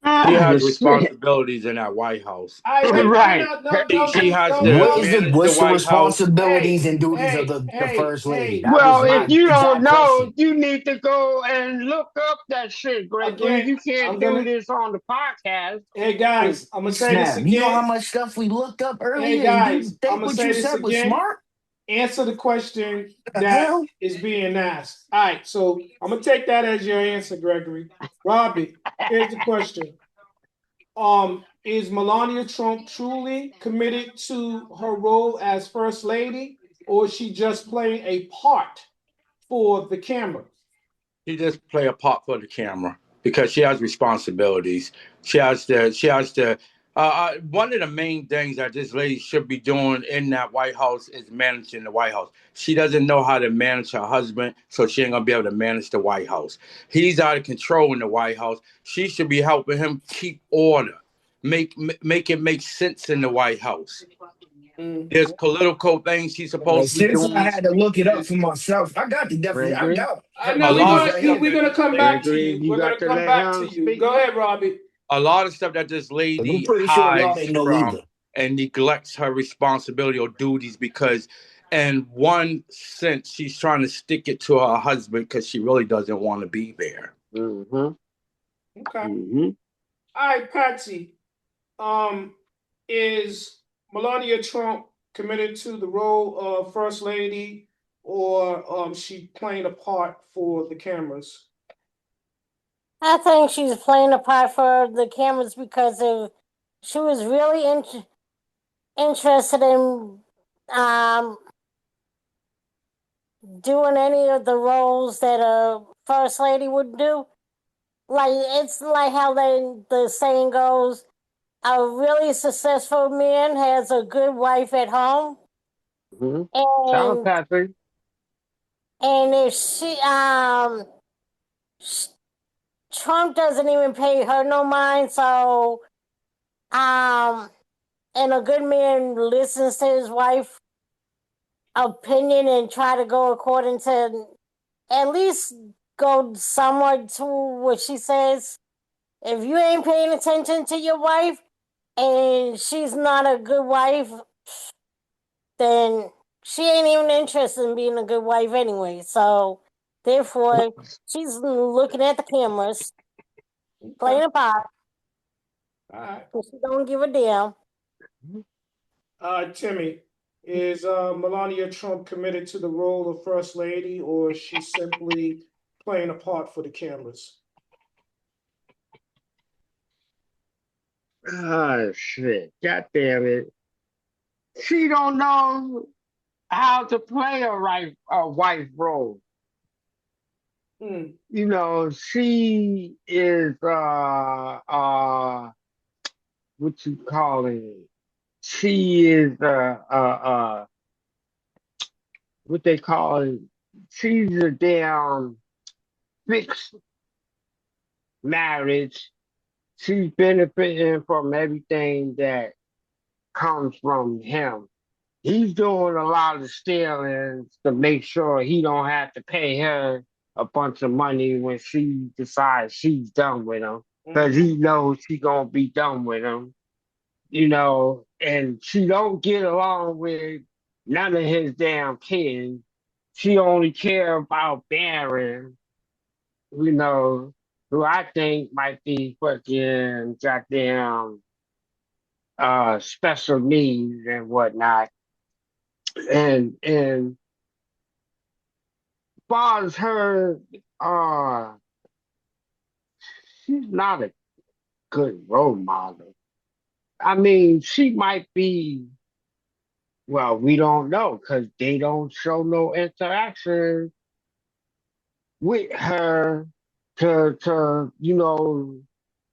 She has Shit. responsibilities in that White House. wait, Right. no, no, no, She has no, to What no. is the manage the what's the White House. responsibilities Hey, and duties of hey, the hey, first lady? hey. That was Well, if my you don't exact know, question. you need to go and look up that shit, Gregory. Again, You can't I'm do gonna. this on the podcast. Hey guys, I'm gonna say this Snap. You know how again. much stuff we looked up Hey earlier and you guys, I'm think gonna what say you this said was again. smart? Answer the question The that hell? is being asked. All right, so I'm gonna take that as your answer, Gregory. Robbie, here's the question. Is Melania Trump truly committed to her role as First Lady, or is she just playing a part for the camera? She just play a part for the camera. because she has responsibilities. She has to. One of the main things that this lady should be doing in that White House is managing the White House. She doesn't know how to manage her husband, so she ain't gonna be able to manage the White House. He's out of control in the White House. She should be helping him keep order, make it make sense in the White House. There's political things she's supposed to be Since I doing. had to look it up for myself, I got the definition. I Gregory, got I her know A we're lot names of gonna right stuff here. we're that gonna this come back to lady, Gregory, you. you We're got gonna to come let back to him you. speak. Go ahead, Robbie. a lot of stuff that this 'Cause I'm lady pretty sure y'all hides ain't know from either. and neglects her responsibility or duties because, in one sense, she's trying to stick it to her husband because she really doesn't want to be there. Mm-hmm. Okay. Mm-hmm. All right, Patsy. Is Melania Trump committed to the role of First Lady, or she playing a part for the cameras? I think she's playing a part for the cameras because if she was really interested in um, doing any of the roles that a first lady would do. Like it's like how the saying goes, a really successful man has a good wife at home, Mm-hmm. Shout out, and Patrick. if sh- Trump doesn't even pay her no mind, so um, and a good man listens to his wife opinion and try to go according to at least go somewhat to what she says. If you ain't paying attention to your wife and she's not a good wife, then she ain't even interested in being a good wife anyway. So therefore, she's looking at the cameras, Okay. playing a part, All right. and she don't give a damn. Timmy, is Melania Trump committed to the role of First Lady, or is she simply playing a part for the cameras? Ah, shit. God damn it. She don't know how to play a wife role. Hmm. You know, she is what you call it? She is what they call it? She's a damn fixed marriage. She's benefiting from everything that comes from him. He's doing a lot of stealing to make sure he don't have to pay her a bunch of money when she decides she's done with him. Because Mm-hmm. he knows she gonna be done with him, you know, and she don't get along with none of his damn kids. She only care about Barron, you know, who I think might be fucking goddamn special needs and whatnot. And far as her, uh, she's not a good role model. I mean, she might be. Well, we don't know because they don't show no interaction with her to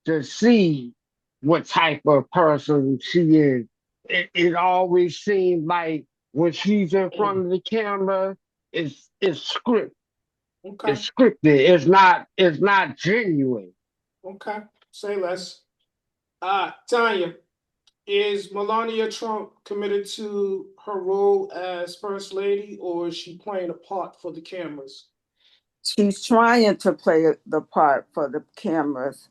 to see what type of person she is. It always seems like when she's in front of the camera, it's script. Okay. It's scripted. It's not genuine. Okay. Say less. Tanya, is Melania Trump committed to her role as First Lady, or is she playing a part for the cameras? She's trying to play the part for the cameras.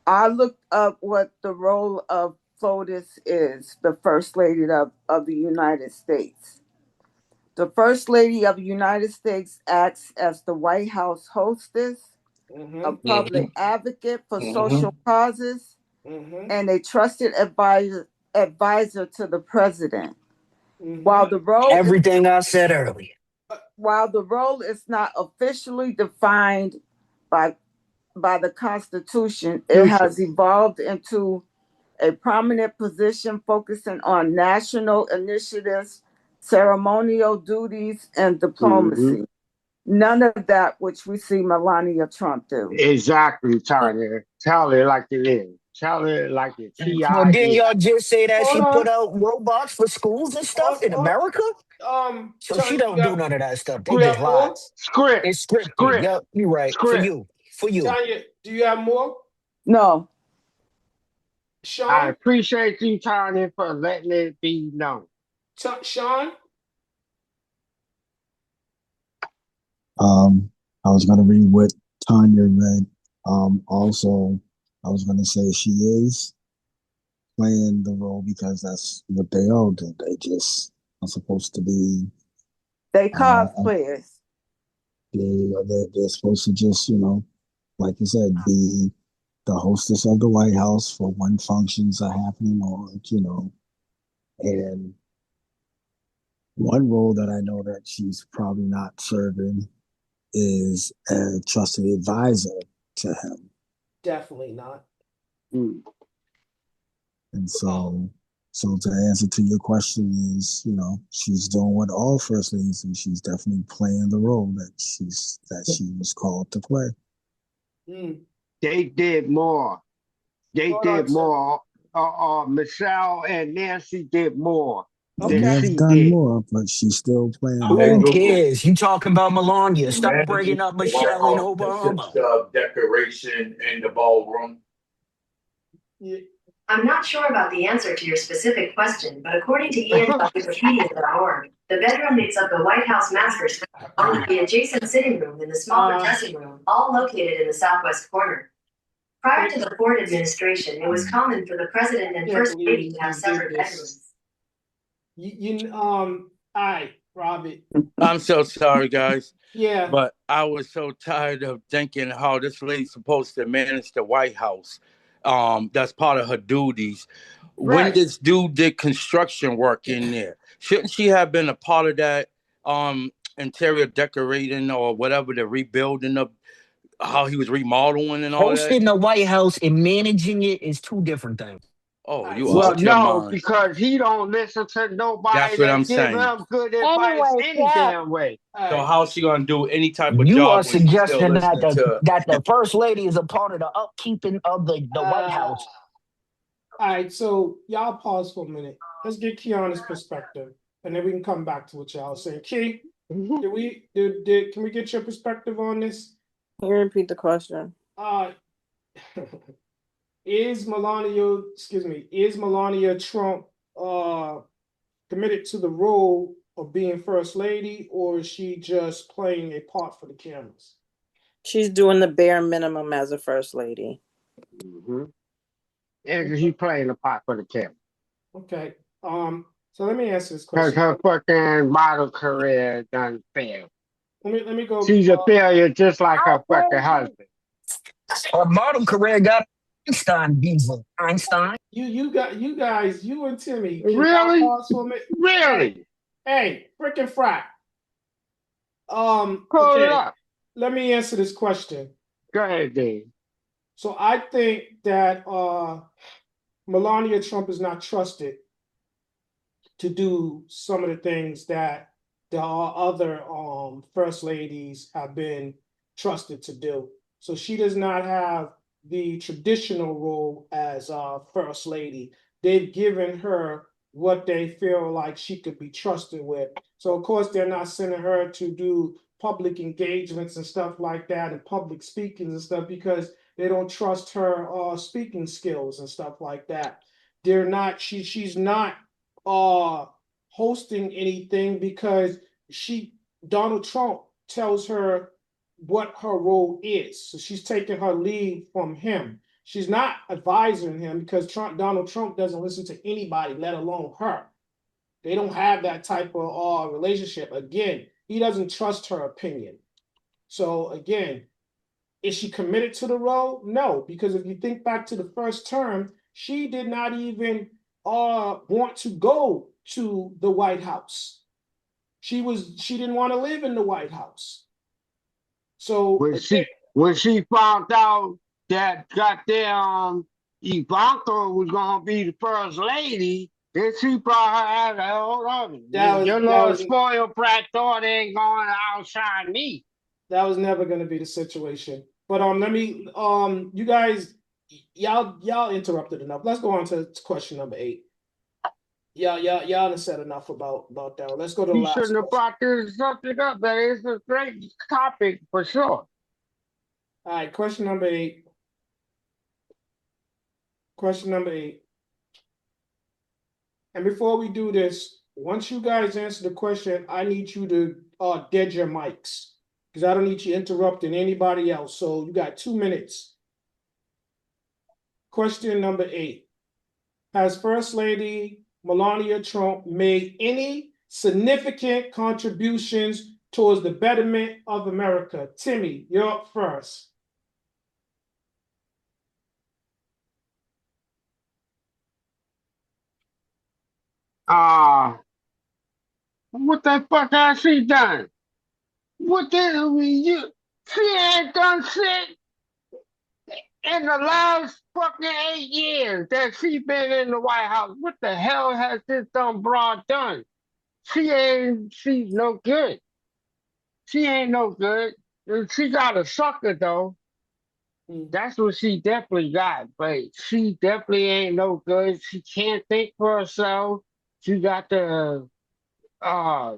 I looked up what the role of FOTUS is, the First Lady of the United States. The First Lady of the United States acts as the White House hostess, a Mm-hmm. public advocate for social Mm-hmm. causes, Mm-hmm. and a trusted advisor to the president. Mm-hmm. While the role is Everything I said earlier. while the role is not officially defined by the Constitution, it Future. has evolved into a prominent position focusing on national initiatives, ceremonial duties, and Mm-hmm. diplomacy. None of that which we see Melania Trump do. Exactly, Tanya. Tell it like it is. Tell it like it Well, didn't T-I-is. y'all just say that Hold she on. put out robots for schools and stuff in America? So she Tanya, don't do none of that stuff. They do you just have lie. more? Script, It's scripted. script, Yep, you're right. For script. you. For you. Tanya, do you have more? No. I Sean? appreciate you, Tanya, for letting it be known. Sean? I was gonna read what Tanya read. Also, I was gonna say she is playing the role because that's what they all do. They just are supposed to be. They Uh, cosplayers. they're supposed to just, like you said, be the hostess of the White House for when functions are happening, or and one role that I know that she's probably not serving is a trusted advisor to him. Definitely not. Hmm. And so to answer to your question is, she's doing what all first ladies do. She's definitely playing the role that she was called to play. Mm. They did more. They Hold on, did more. Michelle and Nancy did more They than may okay. have she done did. more, but she's still playing her Hey Who role. Google, cares? You talking about Melania. Stop managing bringing up the White Michelle and House consists Obama. of decoration in the ballroom. Yeah. I'm not sure about the answer to your specific question, but according to Wikipedia.org, the bedroom makes up the White House master suite, along with the adjacent sitting room and the smaller dressing room, all located in the southwest corner. Prior to the Ford administration, it was common for the president and Can't first believe lady to have you did separate this. bedrooms. All right, Robert. I'm so sorry, guys. Yeah. But I was so tired of thinking how this lady's supposed to manage the White House. That's part of her duties. When Right. this dude did construction work in there, shouldn't she have been a part of that interior decorating or whatever, the rebuilding of how he was remodeling and all that? Hosting the White House and managing it is two different things. Oh, All right, you so Well, out your no, mind. because he don't listen to nobody That's what I'm that give saying. him good advice Anyway, any yeah. damn way. all So right. how's she gonna do any type of You are job when she's still suggesting that listening the to that the first lady is a part of the upkeeping of the White Uh, House. all right, so y'all pause for a minute. Let's get Kiana's perspective, and then we can come back to what y'all are saying. Key, can we get your perspective on this? Can you repeat the question? Uh is Melania Trump committed to the role of being first lady, or is she just playing a part for the cameras? She's doing the bare minimum as a first lady. Mm-hmm. And he playing the part for the camera. Okay. So let me answer this Because question. her fucking model career done failed. Let me go. She's a failure just like I her fucking think husband. Her model career got Einstein visa. Einstein. You and Timmy, can y'all Really? pause for a minute? Really? Hey, freaking frat. Pull it Okay, up. let me answer this question. Go ahead, Dave. So I think that Melania Trump is not trusted to do some of the things that the other first ladies have been trusted to do. So she does not have the traditional role as first lady. They've given her what they feel like she could be trusted with. So of course they're not sending her to do public engagements and stuff like that and public speakings and stuff because they don't trust her speaking skills and stuff like that. They're not she's not hosting anything because Donald Trump tells her what her role is. So she's taking her lead from him. She's not advising him because Donald Trump doesn't listen to anybody, let alone her. They don't have that type of relationship. Again, he doesn't trust her opinion. So again, is she committed to the role? No, because if you think back to the first term, she did not even want to go to the White House. She didn't want to live in the White House. So When again, she found out that goddamn Ivanka was gonna be the first lady, then she brought her out. Hold on, that was your that little was spoiled brat daughter ain't going to outshine me. That was never going to be the situation. But let me you guys y'all interrupted enough. Let's go on to question number 8. Y'all have said enough about that. Let's go to the You last shouldn't have question. brought this subject up. That is a great topic for sure. All right, question number 8. Question number 8. And before we do this, once you guys answer the question, I need you to dead your mics because I don't need you interrupting anybody else. So you got 2 minutes. Question number 8. Has First Lady Melania Trump made any significant contributions towards the betterment of America? Timmy, you're up first. What the fuck has she done? What the you? She ain't done shit in the last fucking 8 years that she been in the White House. What the hell has this dumb broad done? She's no good. She ain't no good. She got a sucker though. That's what she definitely got. But she definitely ain't no good. She can't think for herself. She got to uh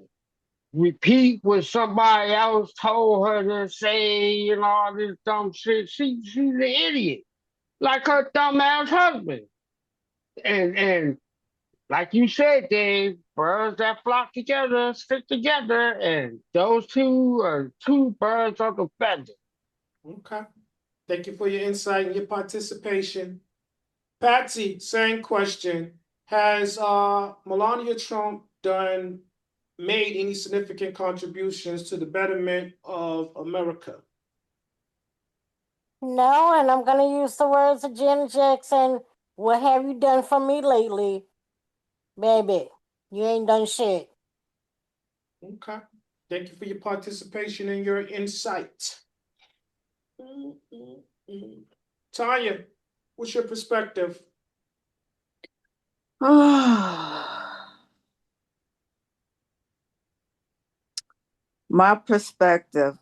repeat what somebody else told her to say and all this dumb shit. She's an idiot. Like her dumbass husband. And like you said, Dave, birds that flock together stick together, and those two are two birds of a feather. Okay. Thank you for your insight and your participation. Patsy, same question. Has Melania Trump made any significant contributions to the betterment of America? No, and I'm going to use the words of Janet Jackson. What have you done for me lately? Baby, you ain't done shit. Okay. Thank you for your participation and your insight. Tanya, what's your perspective? My perspective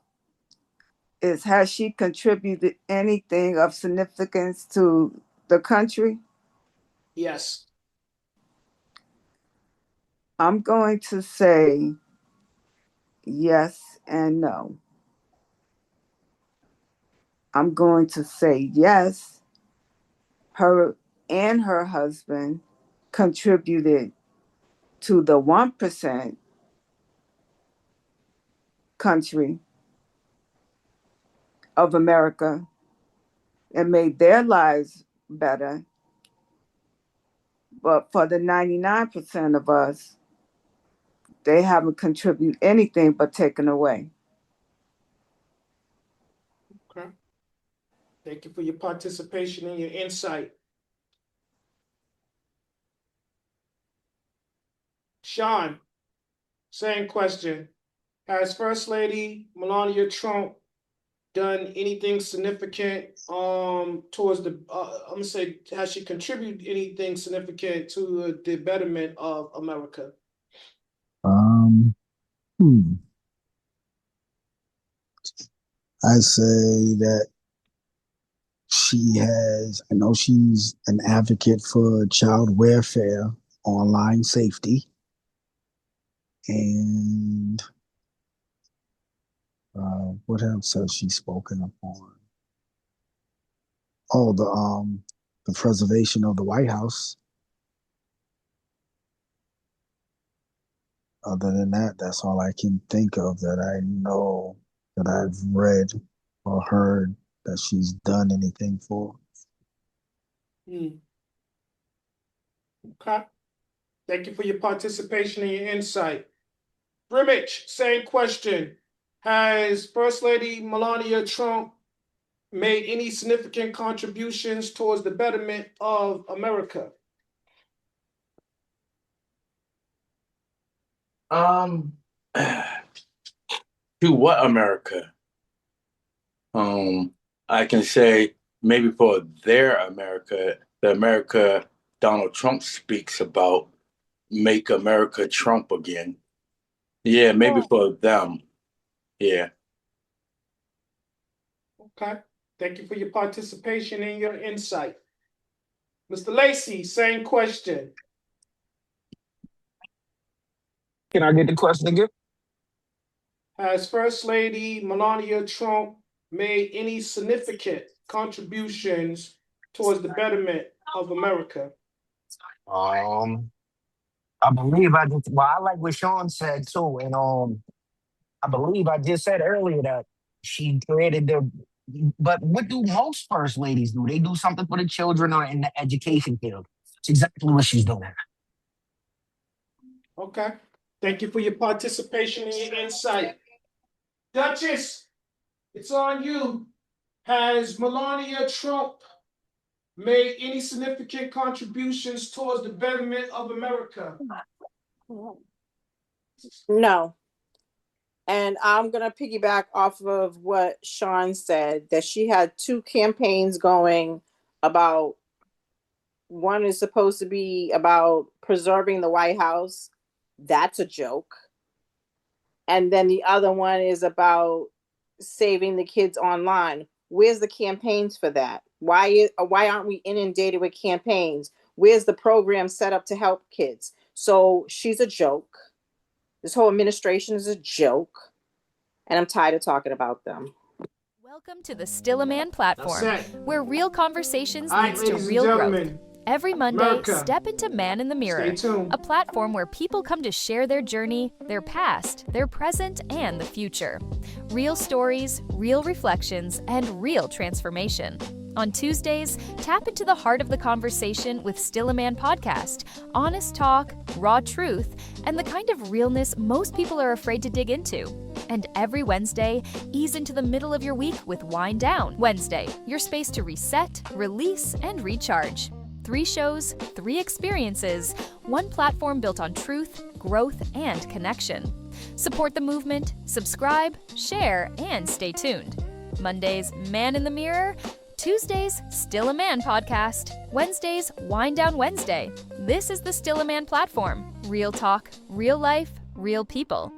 is, has she contributed anything of significance to the country? Yes. I'm going to say yes and no. I'm going to say yes. Her and her husband contributed to the 1% country of America and made their lives better. But for the 99% of us, they haven't contributed anything but taken away. Okay. Thank you for your participation and your insight. Sean, same question. Has First Lady Melania Trump done anything significant towards the I'm gonna say, has she contributed anything significant to the betterment of America? Um, hmm. I say that I know she's an advocate for child welfare, online safety, and what else has she spoken upon? Oh, the preservation of the White House. Other than that, that's all I can think of that I know that I've read or heard that she's done anything for. Okay. Thank you for your participation and your insight. Brimich, same question. Has First Lady Melania Trump made any significant contributions towards the betterment of America? Um, to what America? I can say maybe for their America, the America Donald Trump speaks about, make America Trump again. Yeah, maybe Oh, for them. Yeah. Okay. Thank you for your participation and your insight. Mr. Lacey, same question. Can I get the question again? Has First Lady Melania Trump made any significant contributions towards the betterment of America? I believe I just well, I like what Sean said too, and I believe I just said earlier that she created the. But what do most first ladies do? They do something for the children or in the education field. It's exactly what she's doing. Okay. Thank you for your participation and your insight. Duchess, it's on you. Has Melania Trump made any significant contributions towards the betterment of America? No. And I'm going to piggyback off of what Sean said, that she had 2 campaigns going about. One is supposed to be about preserving the White House. That's a joke. And then the other one is about saving the kids online. Where's the campaigns for that? Why aren't we inundated with campaigns? Where's the program set up to help kids? So she's a joke. This whole administration is a joke. And I'm tired of talking about them. Welcome to the Still a Man platform, where real conversations leads to ladies and real growth. gentlemen, Every Monday, America. step into Man in the Mirror, Stay tuned. a platform where people come to share their journey, their past, their present, and the future. Real stories, real reflections, and real transformation. On Tuesdays, tap into the heart of the conversation with Still a Man podcast, honest talk, raw truth, and the kind of realness most people are afraid to dig into. And every Wednesday, ease into the middle of your week with Wind Down Wednesday, your space to reset, release, and recharge. 3 shows, 3 experiences, 1 platform built on truth, growth, and connection. Support the movement, subscribe, share, and stay tuned. Mondays, Man in the Mirror. Tuesdays, Still a Man podcast. Wednesdays, Wind Down Wednesday. This is the Still a Man platform. Real talk, real life, real people.